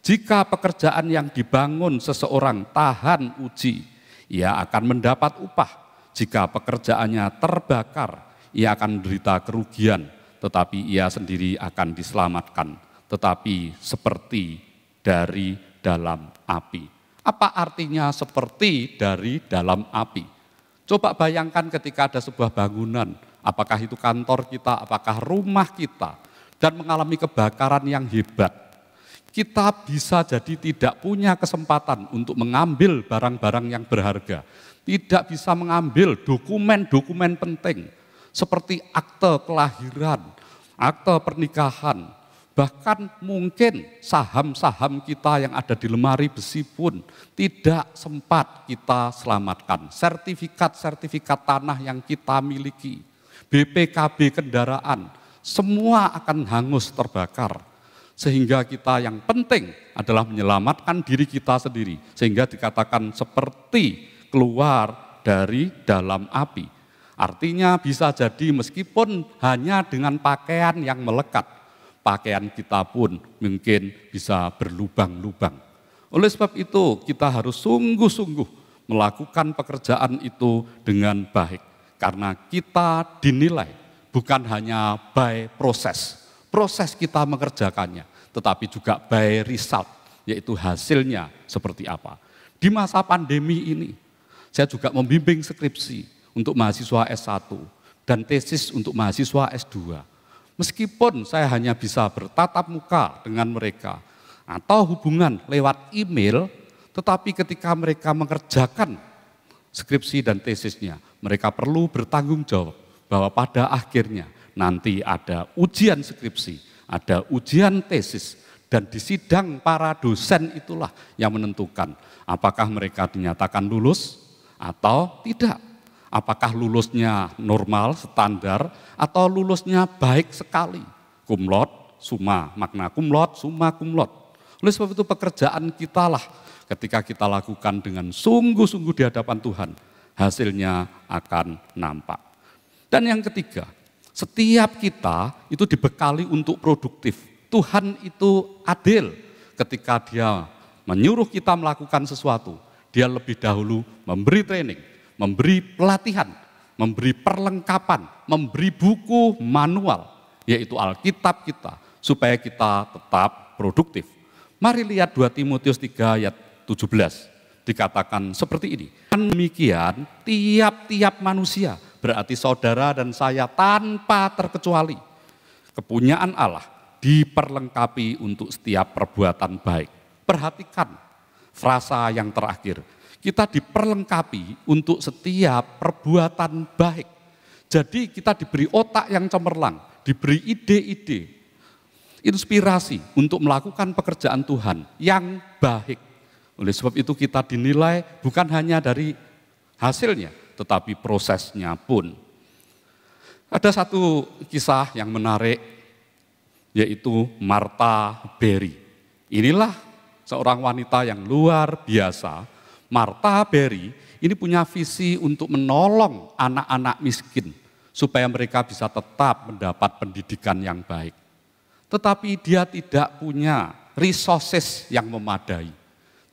Jika pekerjaan yang dibangun seseorang tahan uji, ia akan mendapat upah. Jika pekerjaannya terbakar, ia akan menderita kerugian, tetapi ia sendiri akan diselamatkan. Tetapi seperti dari dalam api. Apa artinya seperti dari dalam api? Coba bayangkan ketika ada sebuah bangunan, apakah itu kantor kita, apakah rumah kita, dan mengalami kebakaran yang hebat. Kita bisa jadi tidak punya kesempatan untuk mengambil barang-barang yang berharga. Tidak bisa mengambil dokumen-dokumen penting seperti akte kelahiran, akte pernikahan, bahkan mungkin saham-saham kita yang ada di lemari besi pun tidak sempat kita selamatkan. Sertifikat-sertifikat tanah yang kita miliki, BPKB kendaraan, semua akan hangus terbakar. Sehingga kita yang penting adalah menyelamatkan diri kita sendiri. Sehingga dikatakan seperti keluar dari dalam api. Artinya bisa jadi meskipun hanya dengan pakaian yang melekat, pakaian kita pun mungkin bisa berlubang-lubang. Oleh sebab itu kita harus sungguh-sungguh melakukan pekerjaan itu dengan baik. Karena kita dinilai bukan hanya by proses kita mengerjakannya, tetapi juga by result, yaitu hasilnya seperti apa. Di masa pandemi ini, saya juga membimbing skripsi untuk mahasiswa S1 dan tesis untuk mahasiswa S2. Meskipun saya hanya bisa bertatap muka dengan mereka atau hubungan lewat email, tetapi ketika mereka mengerjakan skripsi dan tesisnya, mereka perlu bertanggung jawab bahwa pada akhirnya nanti ada ujian skripsi, ada ujian tesis, dan di sidang para dosen itulah yang menentukan apakah mereka dinyatakan lulus atau tidak. Apakah lulusnya normal, standar, atau lulusnya baik sekali. Cum laude, summa, magna cum laude, summa cum laude. Oleh sebab itu pekerjaan kita lah ketika kita lakukan dengan sungguh-sungguh di hadapan Tuhan, hasilnya akan nampak. Dan yang ketiga, setiap kita itu dibekali untuk produktif. Tuhan itu adil ketika Dia menyuruh kita melakukan sesuatu. Dia lebih dahulu memberi training, memberi pelatihan, memberi perlengkapan, memberi buku manual, yaitu Alkitab kita, supaya kita tetap produktif. Mari lihat 2 Timotius 3 ayat 17, dikatakan seperti ini. Demikian tiap-tiap manusia, berarti saudara dan saya tanpa terkecuali, kepunyaan Allah diperlengkapi untuk setiap perbuatan baik. Perhatikan frasa yang terakhir. Kita diperlengkapi untuk setiap perbuatan baik. Jadi kita diberi otak yang cemerlang, diberi ide-ide, inspirasi untuk melakukan pekerjaan Tuhan yang baik. Oleh sebab itu kita dinilai bukan hanya dari hasilnya, tetapi prosesnya pun. Ada satu kisah yang menarik, yaitu Martha Berry. Inilah seorang wanita yang luar biasa. Martha Berry ini punya visi untuk menolong anak-anak miskin supaya mereka bisa tetap mendapat pendidikan yang baik. Tetapi dia tidak punya resources yang memadai.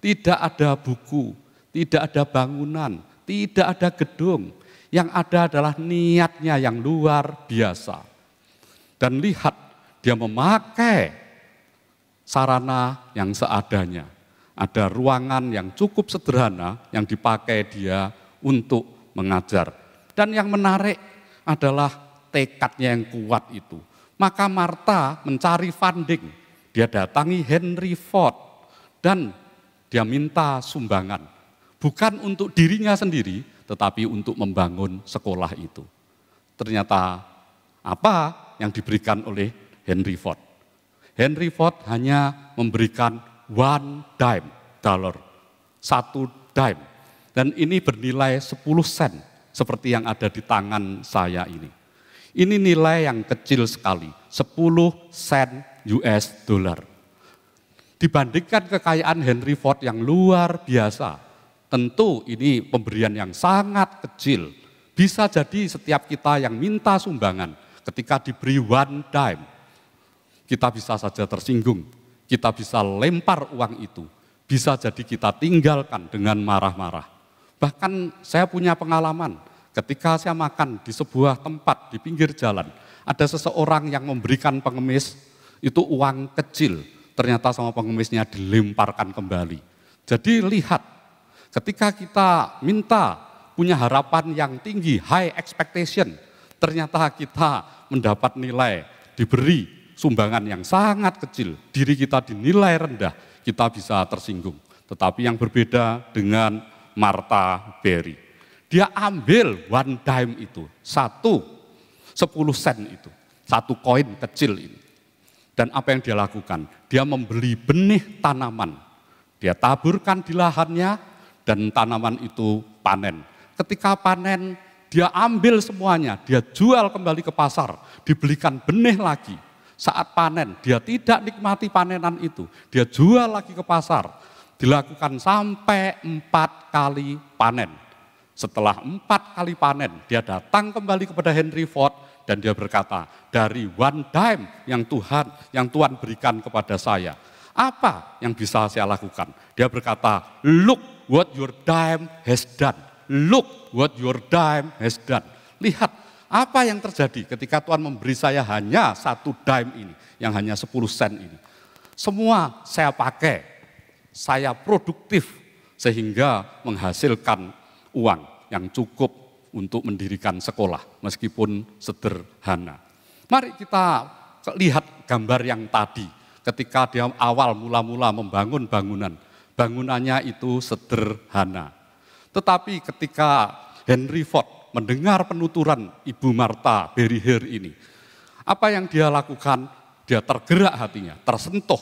Tidak ada buku, tidak ada bangunan, tidak ada gedung. Yang ada adalah niatnya yang luar biasa. Dan lihat, dia memakai sarana yang seadanya. Ada ruangan yang cukup sederhana yang dipakai dia untuk mengajar. Dan yang menarik adalah tekadnya yang kuat itu. Maka Martha mencari funding. Dia datangi Henry Ford dan dia minta sumbangan. Bukan untuk dirinya sendiri, tetapi untuk membangun sekolah itu. Ternyata apa yang diberikan oleh Henry Ford? Henry Ford hanya memberikan $1, $1. Dan ini bernilai 10 sen, seperti yang ada di tangan saya ini. Ini nilai yang kecil sekali, 10 sen US dollar. Dibandingkan kekayaan Henry Ford yang luar biasa, tentu ini pemberian yang sangat kecil. Bisa jadi setiap kita yang minta sumbangan, ketika diberi $1, kita bisa saja tersinggung. Kita bisa lempar uang itu, bisa jadi kita tinggalkan dengan marah-marah. Bahkan saya punya pengalaman, ketika saya makan di sebuah tempat di pinggir jalan, ada seseorang yang memberikan pengemis, itu uang kecil, ternyata sama pengemisnya dilemparkan kembali. Jadi lihat, ketika kita minta punya harapan yang tinggi, high expectation, ternyata kita mendapat nilai, diberi sumbangan yang sangat kecil, diri kita dinilai rendah, kita bisa tersinggung. Tetapi yang berbeda dengan Martha Berry, dia ambil $1 itu, 10 sen itu, 1 koin kecil ini. Dan apa yang dia lakukan? Dia membeli benih tanaman, dia taburkan di lahannya, dan tanaman itu panen. Ketika panen, dia ambil semuanya, dia jual kembali ke pasar, dibelikan benih lagi. Saat panen, dia tidak nikmati panenan itu. Dia jual lagi ke pasar. Dilakukan sampai 4 kali panen. Setelah 4 kali panen, dia datang kembali kepada Henry Ford dan dia berkata, dari one dime yang Tuhan berikan kepada saya, apa yang bisa saya lakukan? Dia berkata, look what your dime has done. Look what your dime has done. Lihat apa yang terjadi ketika Tuhan memberi saya hanya 1 dime ini, yang hanya 10 sen ini. Semua saya pakai, saya produktif sehingga menghasilkan uang yang cukup untuk mendirikan sekolah meskipun sederhana. Mari kita lihat gambar yang tadi ketika dia awal mula-mula membangun bangunan. Bangunannya itu sederhana. Tetapi ketika Henry Ford mendengar penuturan Ibu Martha Berry Hare ini, apa yang dia lakukan? Dia tergerak hatinya, tersentuh.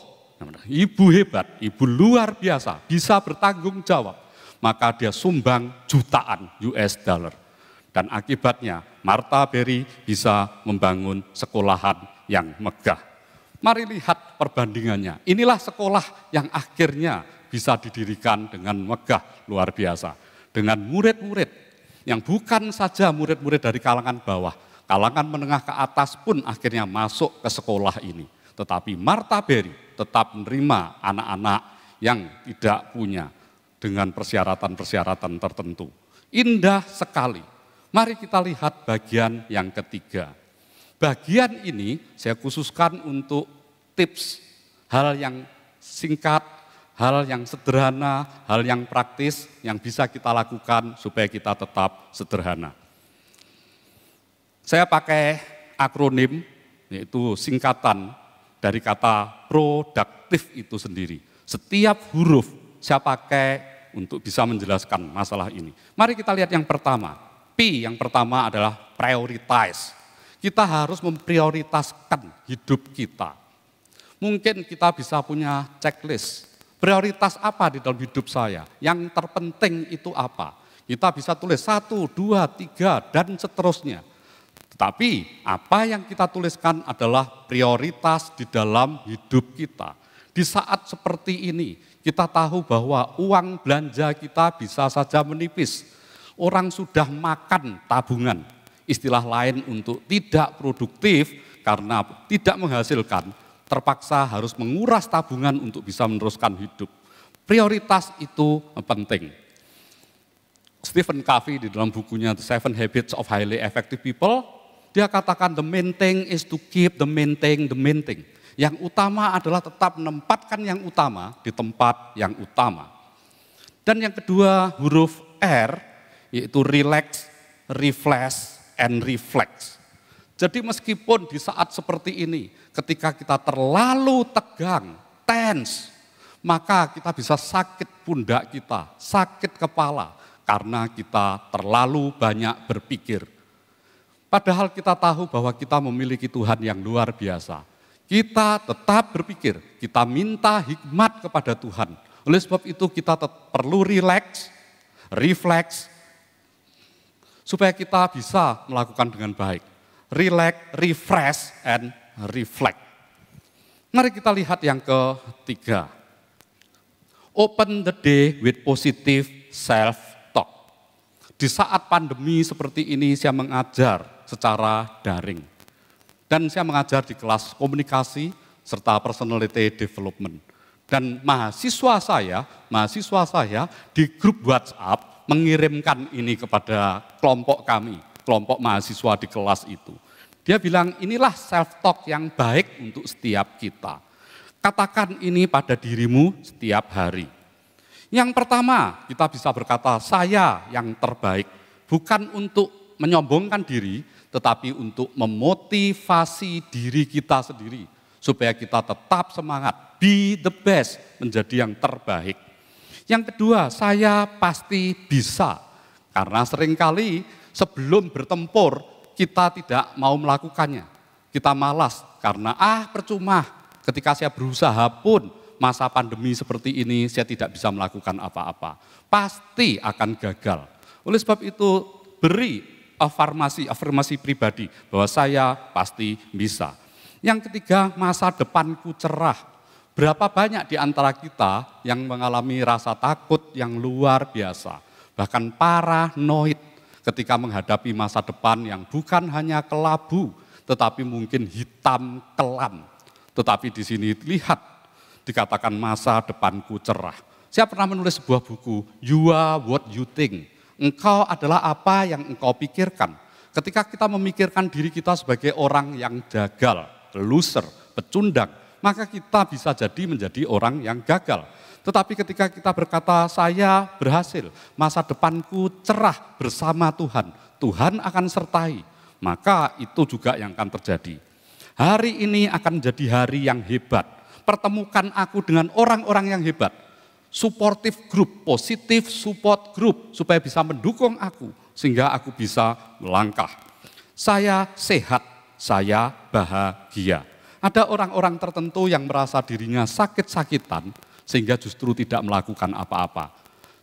Ibu hebat, ibu luar biasa, bisa bertanggung jawab. Maka dia sumbang jutaan US dollar. Dan akibatnya Martha Berry bisa membangun sekolahan yang megah. Mari lihat perbandingannya. Inilah sekolah yang akhirnya bisa didirikan dengan megah luar biasa. Dengan murid-murid yang bukan saja murid-murid dari kalangan bawah, kalangan menengah ke atas pun akhirnya masuk ke sekolah ini. Tetapi Martha Berry tetap menerima anak-anak yang tidak punya dengan persyaratan-persyaratan tertentu. Indah sekali. Mari kita lihat bagian yang ketiga. Bagian ini saya khususkan untuk tips, hal yang singkat, hal yang sederhana, hal yang praktis yang bisa kita lakukan supaya kita tetap sederhana. Saya pakai akronim, yaitu singkatan dari kata produktif itu sendiri. Setiap huruf saya pakai untuk bisa menjelaskan masalah ini. Mari kita lihat yang pertama. P yang pertama adalah prioritize. Kita harus memprioritaskan hidup kita. Mungkin kita bisa punya checklist. Prioritas apa di dalam hidup saya? Yang terpenting itu apa? Kita bisa tulis 1, 2, 3, dan seterusnya. Tetapi apa yang kita tuliskan adalah prioritas di dalam hidup kita. Di saat seperti ini, kita tahu bahwa uang belanja kita bisa saja menipis. Orang sudah makan tabungan, istilah lain untuk tidak produktif karena tidak menghasilkan, terpaksa harus menguras tabungan untuk bisa meneruskan hidup. Prioritas itu penting. Stephen Covey di dalam bukunya The 7 Habits of Highly Effective People, dia katakan the main thing is to keep the main thing. Yang utama adalah tetap menempatkan yang utama di tempat yang utama. Dan yang kedua huruf R, yaitu relax, refresh, and reflect. Jadi meskipun di saat seperti ini, ketika kita terlalu tegang, tense, maka kita bisa sakit pundak kita, sakit kepala, karena kita terlalu banyak berpikir. Padahal kita tahu bahwa kita memiliki Tuhan yang luar biasa. Kita tetap berpikir, kita minta hikmat kepada Tuhan. Oleh sebab itu kita perlu relax, reflect, supaya kita bisa melakukan dengan baik. Relax, refresh, and reflect. Mari kita lihat yang ketiga. Open the day with positive self-talk. Di saat pandemi seperti ini saya mengajar secara daring. Dan saya mengajar di kelas komunikasi serta personality development. Dan mahasiswa saya di grup WhatsApp mengirimkan ini kepada kelompok kami, kelompok mahasiswa di kelas itu. Dia bilang, inilah self-talk yang baik untuk setiap kita. Katakan ini pada dirimu setiap hari. Yang pertama, kita bisa berkata, saya yang terbaik. Bukan untuk menyombongkan diri, tetapi untuk memotivasi diri kita sendiri. Supaya kita tetap semangat, be the best, menjadi yang terbaik. Yang kedua, saya pasti bisa. Karena seringkali sebelum bertempur, kita tidak mau melakukannya. Kita malas karena percuma. Ketika saya berusaha pun masa pandemi seperti ini saya tidak bisa melakukan apa-apa. Pasti akan gagal. Oleh sebab itu beri afirmasi pribadi bahwa saya pasti bisa. Yang ketiga, masa depanku cerah. Berapa banyak di antara kita yang mengalami rasa takut yang luar biasa. bahkan paranoid ketika menghadapi masa depan yang bukan hanya kelabu, tetapi mungkin hitam kelam. Tetapi di sini lihat, dikatakan masa depanku cerah. Saya pernah menulis sebuah buku, You Are What You Think. Engkau adalah apa yang engkau pikirkan. Ketika kita memikirkan diri kita sebagai orang yang gagal, loser, pecundang, maka kita bisa jadi menjadi orang yang gagal. Tetapi ketika kita berkata, saya berhasil, masa depanku cerah bersama Tuhan, Tuhan akan sertai, maka itu juga yang akan terjadi. Hari ini akan jadi hari yang hebat. Pertemukan aku dengan orang-orang yang hebat. Supportive group, positive support group, supaya bisa mendukung aku, sehingga aku bisa melangkah. Saya sehat, saya bahagia. Ada orang-orang tertentu yang merasa dirinya sakit-sakitan, sehingga justru tidak melakukan apa-apa.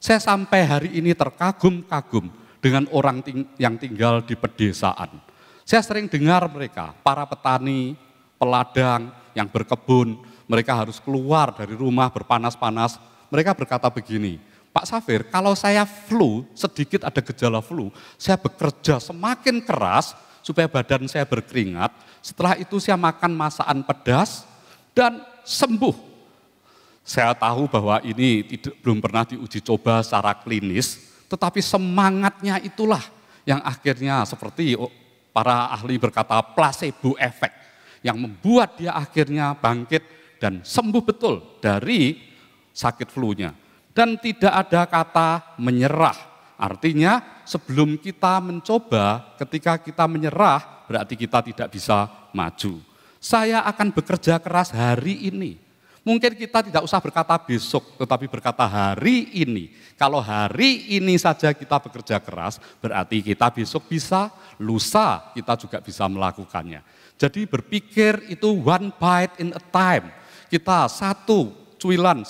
Saya sampai hari ini terkagum-kagum dengan orang yang tinggal di pedesaan. Saya sering dengar mereka, para petani, peladang yang berkebun, mereka harus keluar dari rumah berpanas-panas. Mereka berkata begini, Pak Safir, kalau saya flu, sedikit ada gejala flu, saya bekerja semakin keras supaya badan saya berkeringat. Setelah itu saya makan masakan pedas dan sembuh. Saya tahu bahwa ini belum pernah diuji coba secara klinis, tetapi semangatnya itulah yang akhirnya seperti para ahli berkata placebo effect, yang membuat dia akhirnya bangkit dan sembuh betul dari sakit flu-nya. Dan tidak ada kata menyerah. Artinya sebelum kita mencoba, ketika kita menyerah, berarti kita tidak bisa maju. Saya akan bekerja keras hari ini. Mungkin kita tidak usah berkata besok, tetapi berkata hari ini. Kalau hari ini saja kita bekerja keras, berarti kita besok bisa, lusa kita juga bisa melakukannya. Jadi berpikir itu one bite in a time. Kita satu cuilan.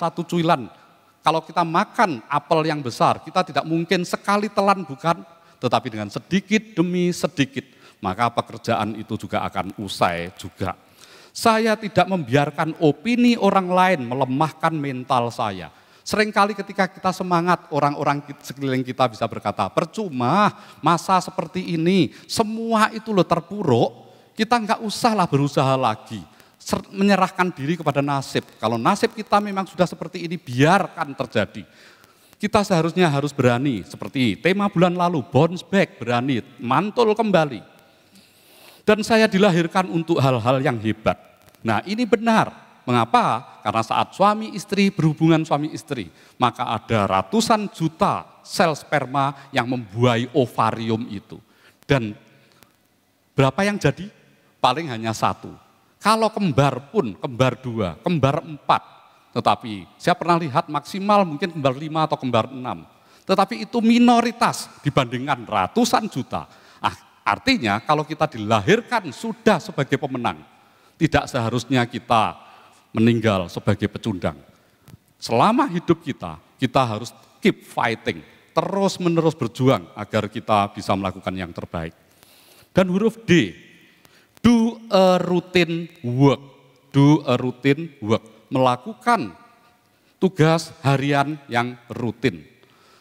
Kalau kita makan apel yang besar, kita tidak mungkin sekali telan bukan, tetapi dengan sedikit demi sedikit, maka pekerjaan itu juga akan usai juga. Saya tidak membiarkan opini orang lain melemahkan mental saya. Seringkali ketika kita semangat, orang-orang sekeliling kita bisa berkata, percuma masa seperti ini, semua itu loh terpuruk, kita nggak usahlah berusaha lagi. Menyerahkan diri kepada nasib. Kalau nasib kita memang sudah seperti ini, biarkan terjadi. Kita seharusnya harus berani, seperti tema bulan lalu, bounce back, berani, mantul kembali. Dan saya dilahirkan untuk hal-hal yang hebat. Nah ini benar, mengapa? Karena saat suami istri berhubungan suami istri, maka ada ratusan juta sel sperma yang membuai ovarium itu. Dan berapa yang jadi? Paling hanya satu. Kalau kembar pun, kembar 2, kembar 4, tetapi saya pernah lihat maksimal mungkin kembar 5 atau kembar 6. Tetapi itu minoritas dibandingkan ratusan juta. Artinya kalau kita dilahirkan sudah sebagai pemenang, tidak seharusnya kita meninggal sebagai pecundang. Selama hidup kita harus keep fighting, terus-menerus berjuang agar kita bisa melakukan yang terbaik. Dan huruf D, do a routine work. Do a routine work. Melakukan tugas harian yang rutin.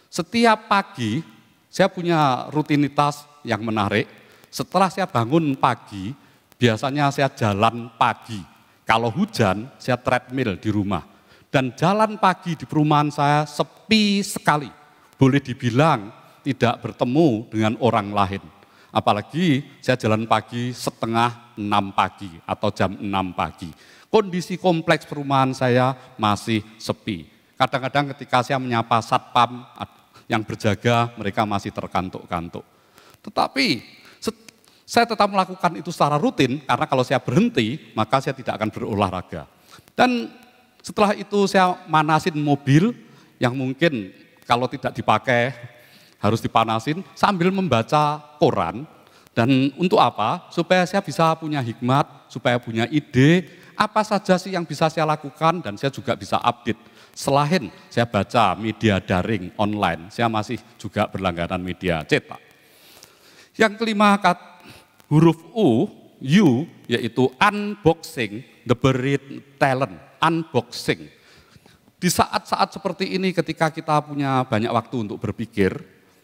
Setiap pagi saya punya rutinitas yang menarik. Setelah saya bangun pagi, biasanya saya jalan pagi. Kalau hujan, saya treadmill di rumah. Dan jalan pagi di perumahan saya sepi sekali. Boleh dibilang tidak bertemu dengan orang lain. Apalagi saya jalan pagi 5:30 pagi atau jam 6 pagi. Kondisi kompleks perumahan saya masih sepi. Kadang-kadang ketika saya menyapa satpam yang berjaga, mereka masih terkantuk-kantuk. Tetapi saya tetap melakukan itu secara rutin, karena kalau saya berhenti, maka saya tidak akan berolahraga. Dan setelah itu saya manasin mobil yang mungkin kalau tidak dipakai, harus dipanasin sambil membaca koran. Dan untuk apa? Supaya saya bisa punya hikmat, supaya punya ide, apa saja sih yang bisa saya lakukan, dan saya juga bisa update. Selain saya baca media daring online, saya masih juga berlangganan media cetak. Yang kelima, huruf U, yaitu unboxing the buried talent, unboxing. Di saat-saat seperti ini ketika kita punya banyak waktu untuk berpikir,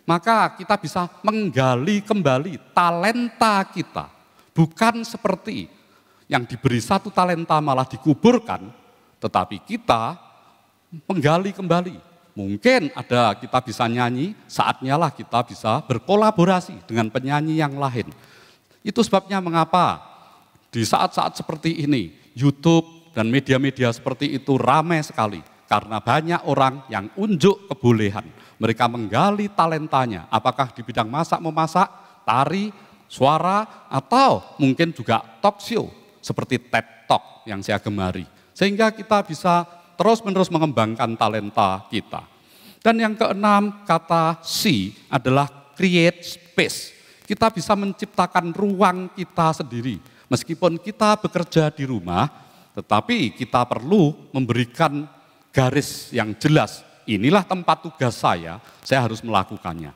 maka kita bisa menggali kembali talenta kita. Bukan seperti yang diberi 1 talenta malah dikuburkan, tetapi kita menggali kembali. Mungkin ada kita bisa nyanyi, saatnya lah kita bisa berkolaborasi dengan penyanyi yang lain. Itu sebabnya mengapa di saat-saat seperti ini, YouTube dan media-media seperti itu ramai sekali. Karena banyak orang yang unjuk kebolehan. Mereka menggali talentanya, apakah di bidang masak-memasak, tari, suara, atau mungkin juga talk show seperti TED Talk yang saya gemari. Sehingga kita bisa terus-menerus mengembangkan talenta kita. Dan yang keenam, kata C adalah create space. Kita bisa menciptakan ruang kita sendiri. Meskipun kita bekerja di rumah, tetapi kita perlu memberikan garis yang jelas. Inilah tempat tugas saya harus melakukannya.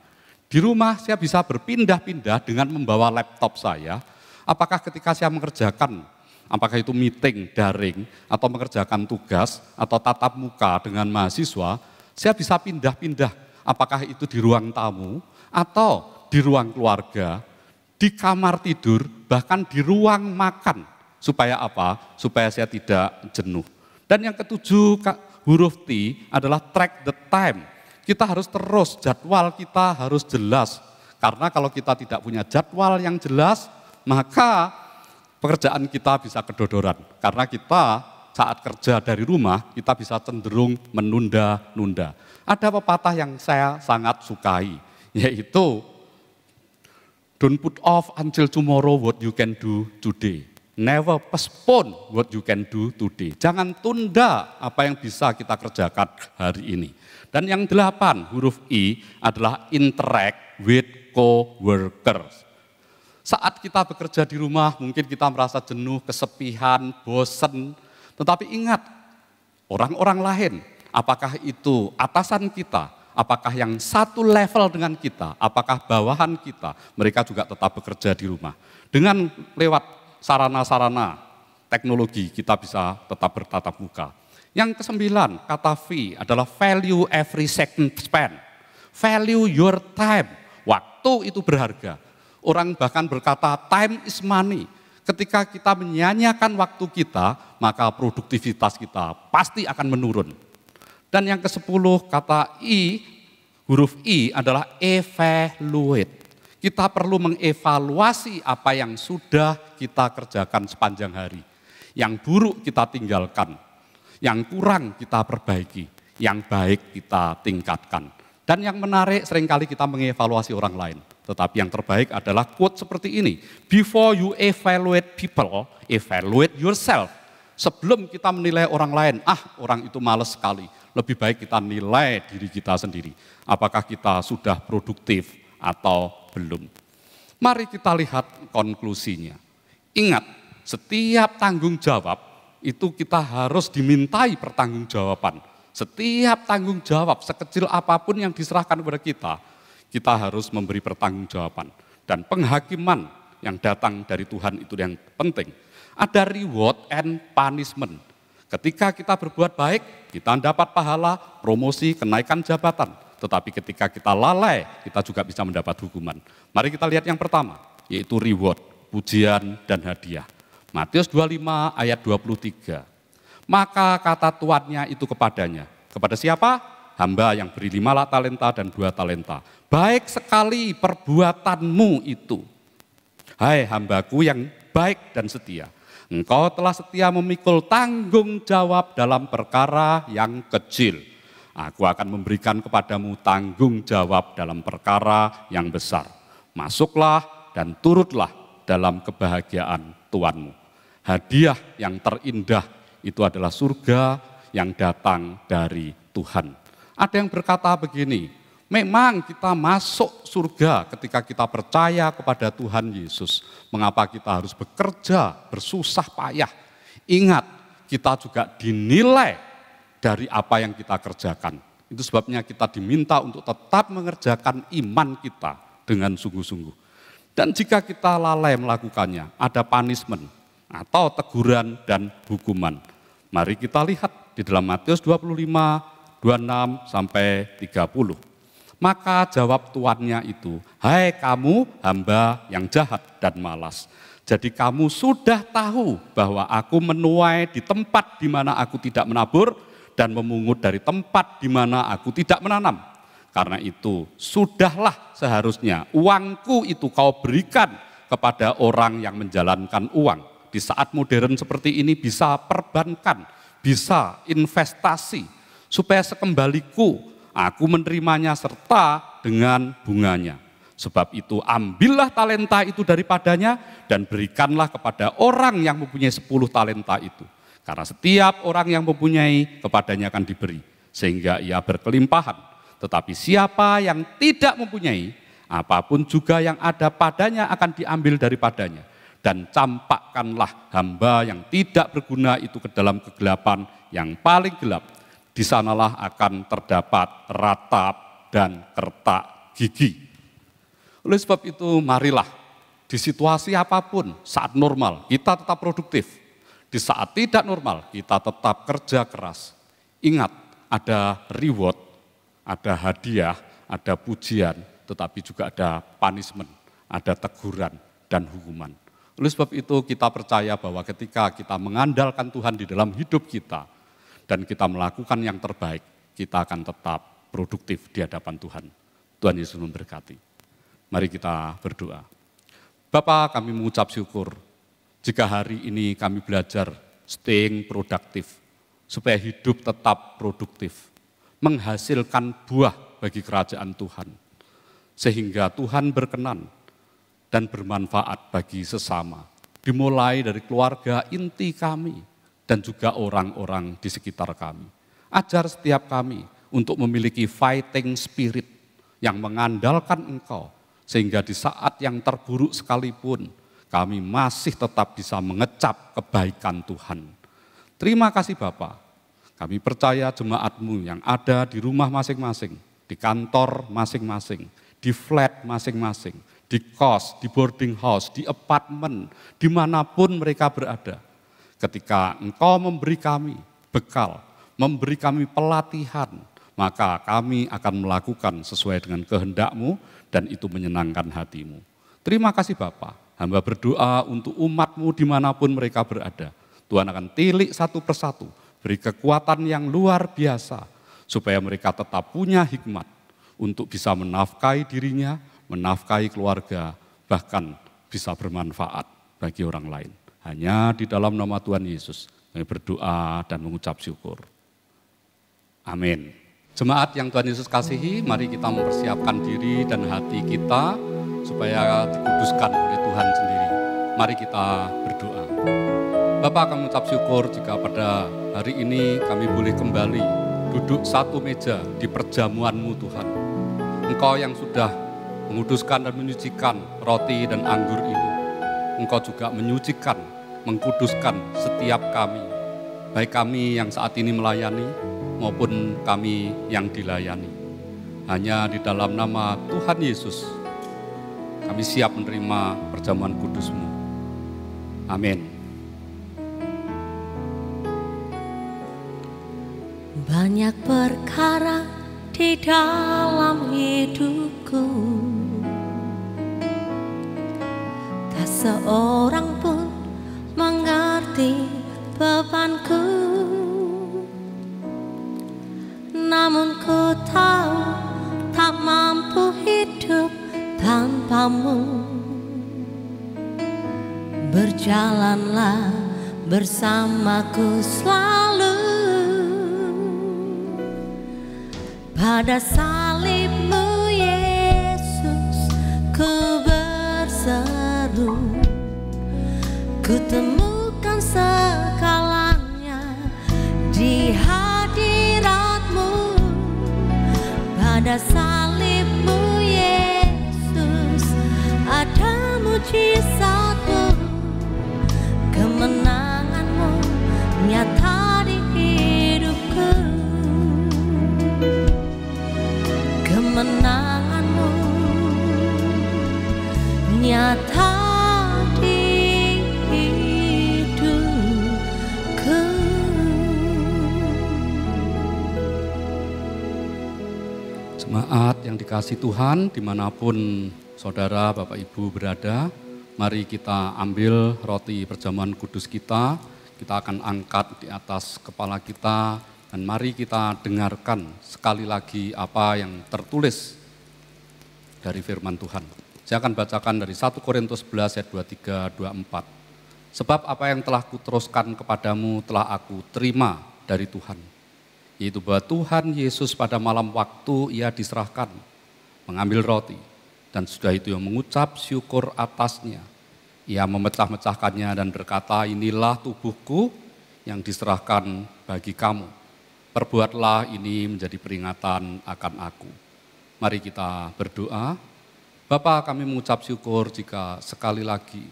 Di rumah saya bisa berpindah-pindah dengan membawa laptop saya. Apakah ketika saya mengerjakan, apakah itu meeting daring atau mengerjakan tugas atau tatap muka dengan mahasiswa, saya bisa pindah-pindah. Apakah itu di ruang tamu atau di ruang keluarga, di kamar tidur, bahkan di ruang makan. Supaya apa? Supaya saya tidak jenuh. Dan yang ketujuh, huruf T adalah track the time. Kita harus terus, jadwal kita harus jelas. Karena kalau kita tidak punya jadwal yang jelas, maka pekerjaan kita bisa kedodoran. Karena kita saat kerja dari rumah, kita bisa cenderung menunda-nunda. Ada pepatah yang saya sangat sukai, yaitu don't put off until tomorrow what you can do today. Never postpone what you can do today. Jangan tunda apa yang bisa kita kerjakan hari ini. Dan yang 8, huruf I adalah interact with co-workers. Saat kita bekerja di rumah, mungkin kita merasa jenuh, kesepian, bosan. Tetapi ingat, orang-orang lain, apakah itu atasan kita, apakah yang satu level dengan kita, apakah bawahan kita, mereka juga tetap bekerja di rumah. Dengan lewat sarana-sarana teknologi kita bisa tetap bertatap muka. Yang ke-9, kata V adalah value every second spent. Value your time. Waktu itu berharga. Orang bahkan berkata time is money. Ketika kita menyanyiakan waktu kita, maka produktivitas kita pasti akan menurun. Dan yang ke-10, kata I, huruf I adalah evaluate. Kita perlu mengevaluasi apa yang sudah kita kerjakan sepanjang hari. Yang buruk kita tinggalkan, yang kurang kita perbaiki, yang baik kita tingkatkan. Dan yang menarik seringkali kita mengevaluasi orang lain. Tetapi yang terbaik adalah quote seperti ini. Before you evaluate people, evaluate yourself. Sebelum kita menilai orang lain, orang itu malas sekali. Lebih baik kita nilai diri kita sendiri. Apakah kita sudah produktif atau belum. Mari kita lihat konklusinya. Ingat, setiap tanggung jawab itu kita harus dimintai pertanggungjawaban. Setiap tanggung jawab sekecil apapun yang diserahkan kepada kita harus memberi pertanggungjawaban. Dan penghakiman yang datang dari Tuhan itu yang penting. Ada reward and punishment. Ketika kita berbuat baik, kita dapat pahala, promosi, kenaikan jabatan. Tetapi ketika kita lalai, kita juga bisa mendapat hukuman. Mari kita lihat yang pertama, yaitu reward, pujian dan hadiah. Matius 25 ayat 23. Maka kata tuannya itu kepadanya. Kepada siapa? Hamba yang beri 5 talenta dan 2 talenta. Baik sekali perbuatanmu itu. Hai hambaku yang baik dan setia. Engkau telah setia memikul tanggung jawab dalam perkara yang kecil. Aku akan memberikan kepadamu tanggung jawab dalam perkara yang besar. Masuklah dan turutlah dalam kebahagiaan Tuanmu. Hadiah yang terindah itu adalah surga yang datang dari Tuhan. Ada yang berkata begini, memang kita masuk surga ketika kita percaya kepada Tuhan Yesus. Mengapa kita harus bekerja, bersusah payah? Ingat, kita juga dinilai dari apa yang kita kerjakan. Itu sebabnya kita diminta untuk tetap mengerjakan iman kita dengan sungguh-sungguh. Dan jika kita lalai melakukannya, ada punishment atau teguran dan hukuman. Mari kita lihat di dalam Matius 25, 26 sampai 30. Maka jawab tuannya itu, hai kamu hamba yang jahat dan malas. Jadi kamu sudah tahu bahwa aku menuai di tempat di mana aku tidak menabur dan memungut dari tempat di mana aku tidak menanam. Karena itu sudahlah seharusnya uangku itu kau berikan kepada orang yang menjalankan uang. Di saat modern seperti ini bisa perbankan, bisa investasi, supaya sekembaliku aku menerimanya serta dengan bunganya. Sebab itu ambillah talenta itu daripadanya dan berikanlah kepada orang yang mempunyai 10 talenta itu. Karena setiap orang yang mempunyai kepadanya akan diberi, sehingga ia berkelimpahan. Tetapi siapa yang tidak mempunyai, apapun juga yang ada padanya akan diambil daripadanya. Dan campakkanlah hamba yang tidak berguna itu ke dalam kegelapan yang paling gelap. Di sanalah akan terdapat ratap dan kertak gigi. Oleh sebab itu marilah di situasi apapun, saat normal kita tetap produktif. Di saat tidak normal kita tetap kerja keras. Ingat, ada reward, ada hadiah, ada pujian, tetapi juga ada punishment, ada teguran dan hukuman. Oleh sebab itu kita percaya bahwa ketika kita mengandalkan Tuhan di dalam hidup kita dan kita melakukan yang terbaik, kita akan tetap produktif di hadapan Tuhan. Tuhan Yesus memberkati. Mari kita berdoa. Bapa, kami mengucap syukur jika hari ini kami belajar staying produktif, supaya hidup tetap produktif, menghasilkan buah bagi kerajaan Tuhan, sehingga Tuhan berkenan dan bermanfaat bagi sesama, dimulai dari keluarga inti kami dan juga orang-orang di sekitar kami. Ajar setiap kami untuk memiliki fighting spirit yang mengandalkan Engkau, sehingga di saat yang terburuk sekalipun kami masih tetap bisa mengecap kebaikan Tuhan. Terima kasih Bapa. Kami percaya jemaat-Mu yang ada di rumah masing-masing, di kantor masing-masing, di flat masing-masing, di kos, di boarding house, di apartemen, dimanapun mereka berada. Ketika Engkau memberi kami bekal, memberi kami pelatihan, maka kami akan melakukan sesuai dengan kehendak-Mu dan itu menyenangkan hati-Mu. Terima kasih Bapa. Hamba berdoa untuk umat-Mu dimanapun mereka berada. Tuhan akan tilik satu persatu, beri kekuatan yang luar biasa, supaya mereka tetap punya hikmat untuk bisa menafkahi dirinya, menafkahi keluarga, bahkan bisa bermanfaat bagi orang lain. Hanya di dalam nama Tuhan Yesus kami berdoa dan mengucap syukur. Amin. Jemaat yang Tuhan Yesus kasihi, mari kita mempersiapkan diri dan hati kita supaya dikuduskan oleh Tuhan sendiri. Mari kita berdoa. Bapa, kami mengucap syukur jika pada hari ini kami boleh kembali duduk satu meja di perjamuan-Mu Tuhan. Engkau yang sudah menguduskan dan menyucikan roti dan anggur ini. Engkau juga menyucikan, mengkuduskan setiap kami. Baik kami yang saat ini melayani maupun kami yang dilayani. Hanya di dalam nama Tuhan Yesus kami siap menerima perjamuan kudus-Mu. Amin. Banyak perkara di dalam hidupku, tak seorang pun mengerti bebanku. Namun ku tahu tak mampu hidup tanpamu. Berjalanlah bersamaku selalu. Pada salib-Mu Yesus ku berseru, ku temukan segalanya di hadirat-Mu. Pada salib-Mu Yesus ada mujizat-Mu, kemenangan-Mu nyata di hidupku. Kemenangan-Mu nyata di hidupku. Jemaat yang dikasihi Tuhan, dimanapun saudara, Bapak, Ibu berada, mari kita ambil roti perjamuan kudus kita akan angkat di atas kepala kita, dan mari kita dengarkan sekali lagi apa yang tertulis dari firman Tuhan. Saya akan bacakan dari 1 Korintus 11 ayat 23-24. Sebab apa yang telah kuteruskan kepadamu telah aku terima dari Tuhan, yaitu bahwa Tuhan Yesus pada malam waktu ia diserahkan, mengambil roti, dan sudah itu yang mengucap syukur atasnya. Ia memecah-mecahkannya dan berkata, inilah tubuhku yang diserahkan bagi kamu. Perbuatlah ini menjadi peringatan akan aku. Mari kita berdoa. Bapa, kami mengucap syukur jika sekali lagi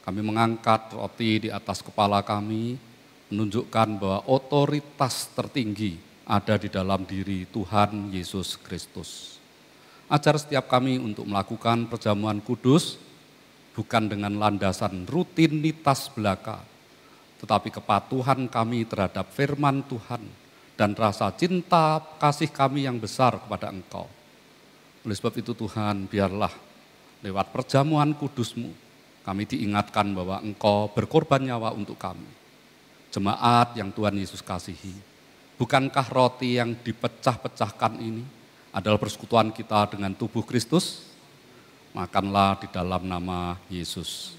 kami mengangkat roti di atas kepala kami, menunjukkan bahwa otoritas tertinggi ada di dalam diri Tuhan Yesus Kristus. Ajar setiap kami untuk melakukan perjamuan kudus bukan dengan landasan rutinitas belaka, tetapi kepatuhan kami terhadap firman Tuhan dan rasa cinta kasih kami yang besar kepada Engkau. Oleh sebab itu Tuhan, biarlah lewat perjamuan kudus-Mu kami diingatkan bahwa Engkau berkorban nyawa untuk kami. Jemaat yang Tuhan Yesus kasihi, bukankah roti yang dipecah-pecahkan ini adalah persekutuan kita dengan tubuh Kristus? Makanlah di dalam nama Yesus.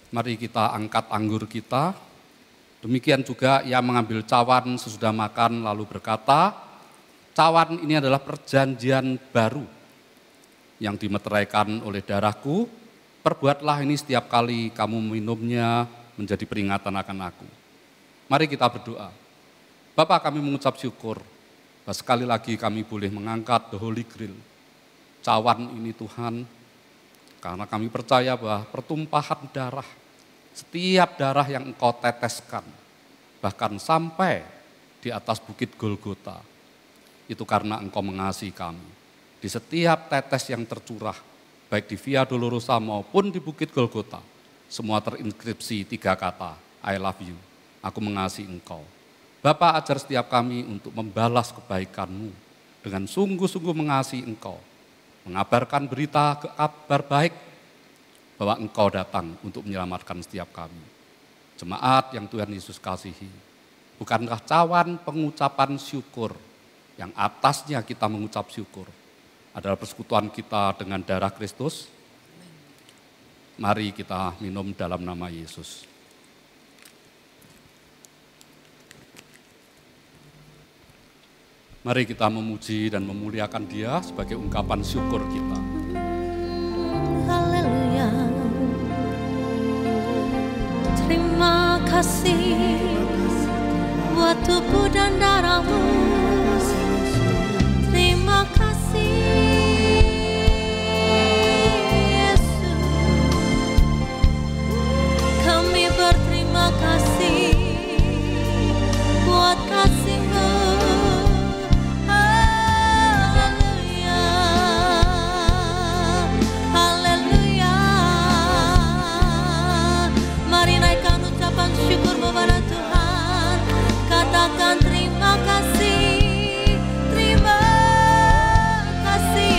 Mari kita angkat anggur kita. Demikian juga ia mengambil cawan sesudah makan lalu berkata, cawan ini adalah perjanjian baru yang dimeteraikan oleh darahku. Perbuatlah ini setiap kali kamu minumnya menjadi peringatan akan aku. Mari kita berdoa. Bapa, kami mengucap syukur bahwa sekali lagi kami boleh mengangkat the Holy Grail, cawan ini Tuhan, karena kami percaya bahwa pertumpahan darah, setiap darah yang Engkau teteskan, bahkan sampai di atas bukit Golgota, itu karena Engkau mengasihi kami. Di setiap tetes yang tercurah, baik di Via Dolorosa maupun di Bukit Golgota, semua terinskripsi 3 kata, I love you, aku mengasihi Engkau. Bapa, ajar setiap kami untuk membalas kebaikan-Mu dengan sungguh-sungguh mengasihi Engkau, mengabarkan berita kabar baik bahwa Engkau datang untuk menyelamatkan setiap kami. Jemaat yang Tuhan Yesus kasihi, bukankah cawan pengucapan syukur yang atasnya kita mengucap syukur adalah persekutuan kita dengan darah Kristus? Mari kita minum dalam nama Yesus. Mari kita memuji dan memuliakan Dia sebagai ungkapan syukur kita. Haleluya. Terima kasih buat tubuh dan darah-Mu. Terima kasih Yesus, kami berterima kasih buat kasih-Mu. Haleluya, haleluya. Mari naikkan ucapan syukur kepada Tuhan, katakan terima kasih. Terima kasih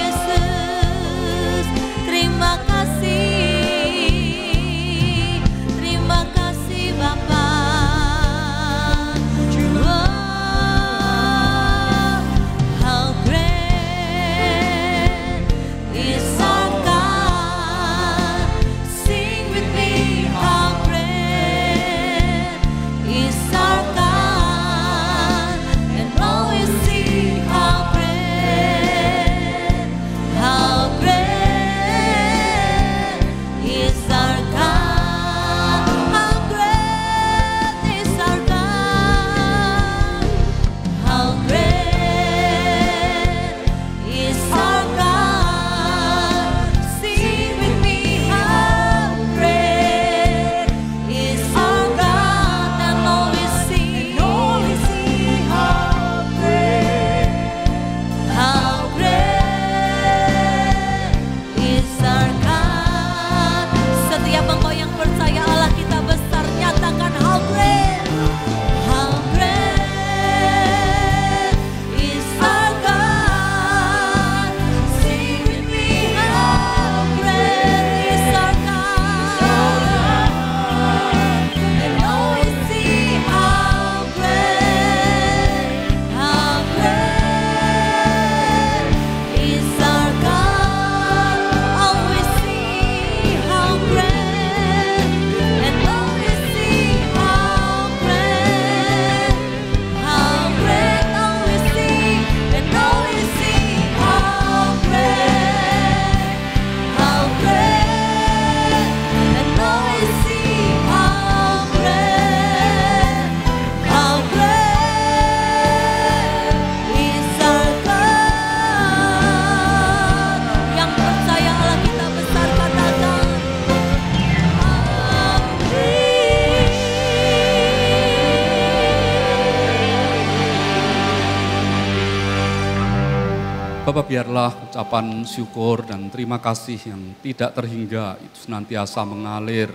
Bapak, biarlah ucapan syukur dan terima kasih yang tidak terhingga itu senantiasa mengalir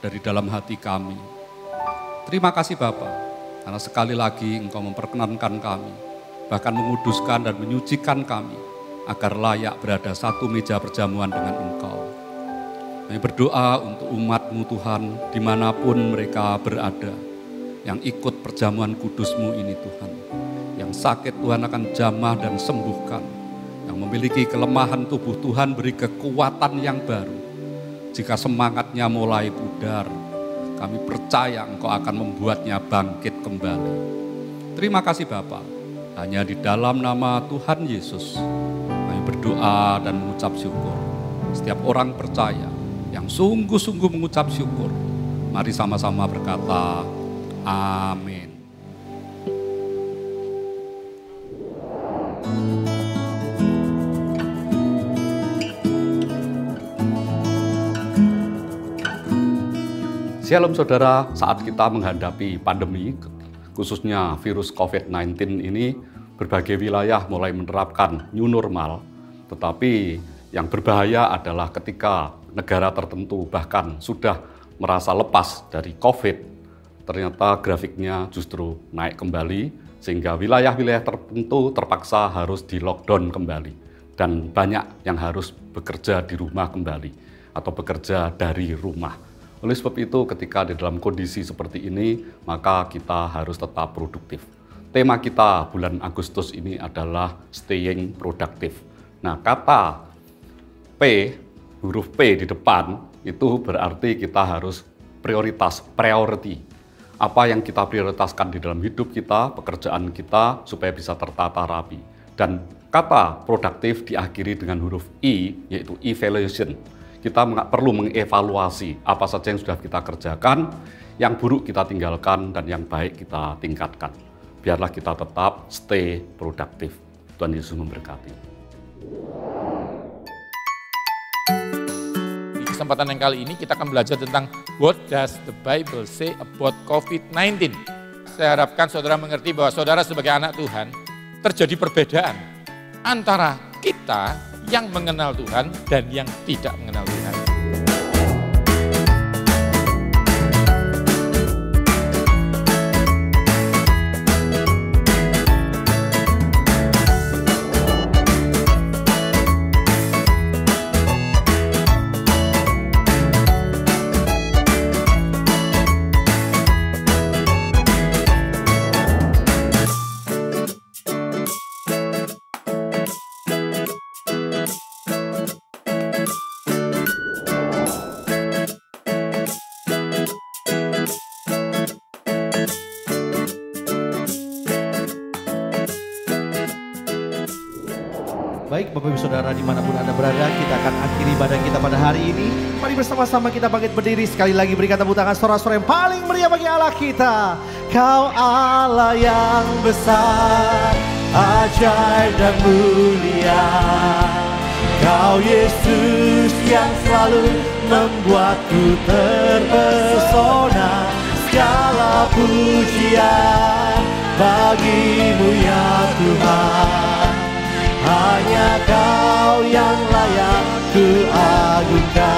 dari dalam hati kami. Terima kasih Bapak, karena sekali lagi Engkau memperkenankan kami, bahkan menguduskan dan menyucikan kami, agar layak berada satu meja perjamuan dengan Engkau. Kami berdoa untuk umat-Mu Tuhan, dimanapun mereka berada, yang ikut perjamuan kudus-Mu ini Tuhan. Yang sakit Tuhan akan jamah dan sembuhkan. Yang memiliki kelemahan tubuh Tuhan beri kekuatan yang baru. Jika semangatnya mulai pudar, kami percaya Engkau akan membuatnya bangkit kembali. Terima kasih Bapa. Hanya di dalam nama Tuhan Yesus kami berdoa dan mengucap syukur. Setiap orang percaya yang sungguh-sungguh mengucap syukur, mari sama-sama berkata, amin. Shalom saudara, saat kita menghadapi pandemi, khususnya virus COVID-19 ini, berbagai wilayah mulai menerapkan new normal, tetapi yang berbahaya adalah ketika negara tertentu bahkan sudah merasa lepas dari COVID, ternyata grafiknya justru naik kembali, sehingga wilayah-wilayah tertentu terpaksa harus di lockdown kembali. Dan banyak yang harus bekerja di rumah kembali, atau bekerja dari rumah. Oleh sebab itu, ketika di dalam kondisi seperti ini, maka kita harus tetap produktif. Tema kita bulan Agustus ini adalah staying productive. Nah, kata P, huruf P di depan, itu berarti kita harus priority. Apa yang kita prioritaskan di dalam hidup kita, pekerjaan kita, supaya bisa tertata rapi. Dan kata produktif diakhiri dengan huruf I, yaitu evaluation. Kita perlu mengevaluasi apa saja yang sudah kita kerjakan, yang buruk kita tinggalkan, dan yang baik kita tingkatkan. Biarlah kita tetap stay produktif. Tuhan Yesus memberkati. Di kesempatan yang kali ini kita akan belajar tentang what does the Bible say about COVID-19. Saya harapkan saudara mengerti bahwa saudara sebagai anak Tuhan terjadi perbedaan antara kita yang mengenal Tuhan dan yang tidak mengenal Tuhan. Baik Bapak Ibu Saudara dimanapun Anda berada, kita akan akhiri ibadah kita pada hari ini. Mari bersama-sama kita bangkit berdiri, sekali lagi berikan tepuk tangan sorak-sorai yang paling meriah bagi Allah kita. Kau Allah yang besar, ajaib dan mulia. Kau Yesus yang selalu membuatku terpesona. Segala pujian bagimu ya Tuhan. Hanya Kau yang layak ku agungkan.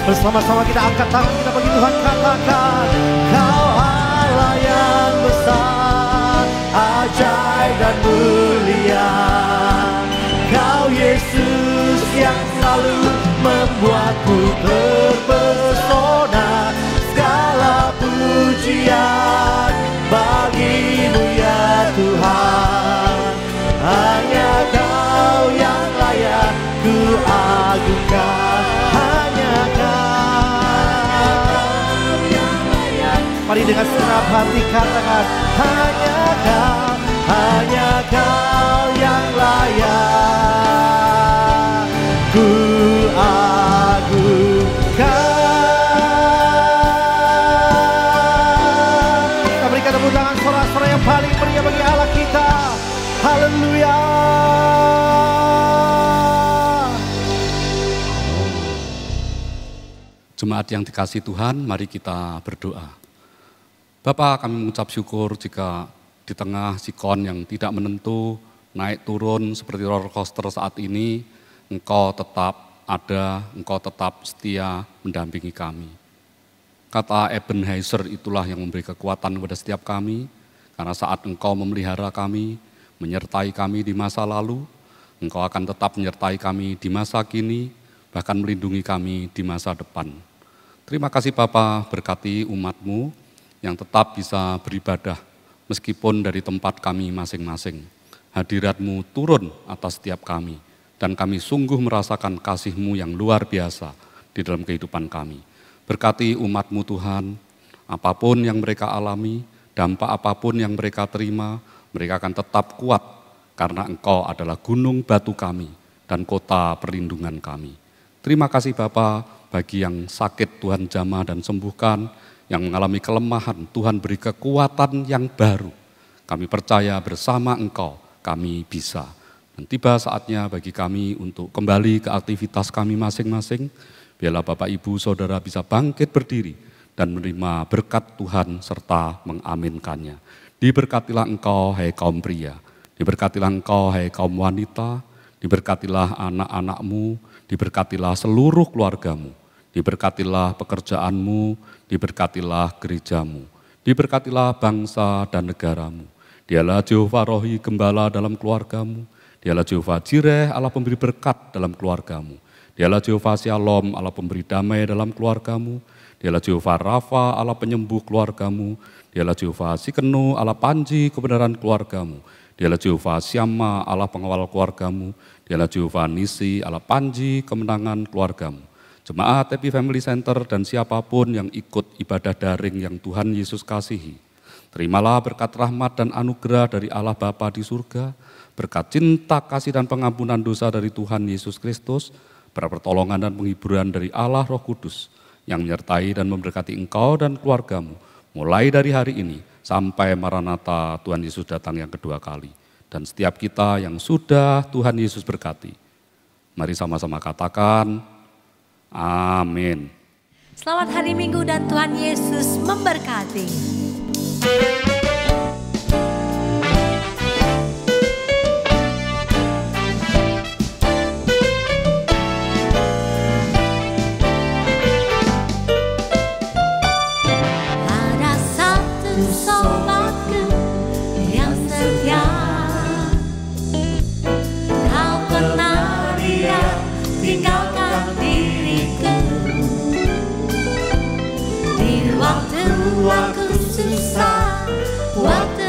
Bersama-sama kita angkat tangan kita bagi Tuhan, katakan Kau Allah yang besar, ajaib dan mulia. Kau Yesus yang selalu membuatku terpesona. Segala pujian bagimu ya Tuhan. Hanya Kau yang layak ku agungkan. Hanya Kau yang layak. Mari dengan segenap hati katakan hanya Kau yang layak ku agungkan. Kita berikan tepuk tangan sorak-sorai yang paling meriah bagi Allah kita. Haleluya. Jemaat yang dikasihi Tuhan, mari kita berdoa. Bapa, kami mengucap syukur jika di tengah sikon yang tidak menentu, naik turun seperti roller coaster saat ini, Engkau tetap ada, Engkau tetap setia mendampingi kami. Kata Ebenezer itulah yang memberi kekuatan kepada setiap kami, karena saat Engkau memelihara kami, menyertai kami di masa lalu, Engkau akan tetap menyertai kami di masa kini, bahkan melindungi kami di masa depan. Terima kasih Bapa, berkati umat-Mu yang tetap bisa beribadah meskipun dari tempat kami masing-masing. Hadirat-Mu turun atas setiap kami, dan kami sungguh merasakan kasih-Mu yang luar biasa di dalam kehidupan kami. Berkati umat-Mu Tuhan, apapun yang mereka alami, dampak apapun yang mereka terima, mereka akan tetap kuat karena Engkau adalah gunung batu kami dan kota perlindungan kami. Terima kasih Bapa, bagi yang sakit Tuhan jamah dan sembuhkan, yang mengalami kelemahan Tuhan beri kekuatan yang baru. Kami percaya bersama Engkau kami bisa. Dan tiba saatnya bagi kami untuk kembali ke aktivitas kami masing-masing. Biarlah Bapak Ibu Saudara bisa bangkit berdiri dan menerima berkat Tuhan serta mengaminkannya. Diberkatilah engkau hai kaum pria, diberkatilah engkau hai kaum wanita, diberkatilah anak-anakmu, diberkatilah seluruh keluargamu, diberkatilah pekerjaanmu, diberkatilah gerejamu, diberkatilah bangsa dan negaramu. Dialah Jehovah Rohi Gembala dalam keluargamu, dialah Jehovah Jireh Allah pemberi berkat dalam keluargamu, dialah Jehovah Shalom Allah pemberi damai dalam keluargamu, dialah Jehovah Rafa Allah penyembuh keluargamu, dialah Jehovah Sikenu Allah panji kebenaran keluargamu, dialah Jehovah Syama Allah pengawal keluargamu, dialah Jehovah Nisi Allah panji kemenangan keluargamu. Jemaat Happy Family Center dan siapapun yang ikut ibadah daring yang Tuhan Yesus kasihi, terimalah berkat rahmat dan anugerah dari Allah Bapa di surga, berkat cinta, kasih dan pengampunan dosa dari Tuhan Yesus Kristus, pertolongan dan penghiburan dari Allah Roh Kudus, yang menyertai dan memberkati engkau dan keluargamu, mulai dari hari ini sampai Maranatha Tuhan Yesus datang yang kedua kali. Dan setiap kita yang sudah Tuhan Yesus berkati, mari sama-sama katakan, amin. Selamat hari Minggu dan Tuhan Yesus memberkati. Ada satu sobatku yang setia, tak pernah dia tinggalkan diriku. Di waktu aku susah, waktu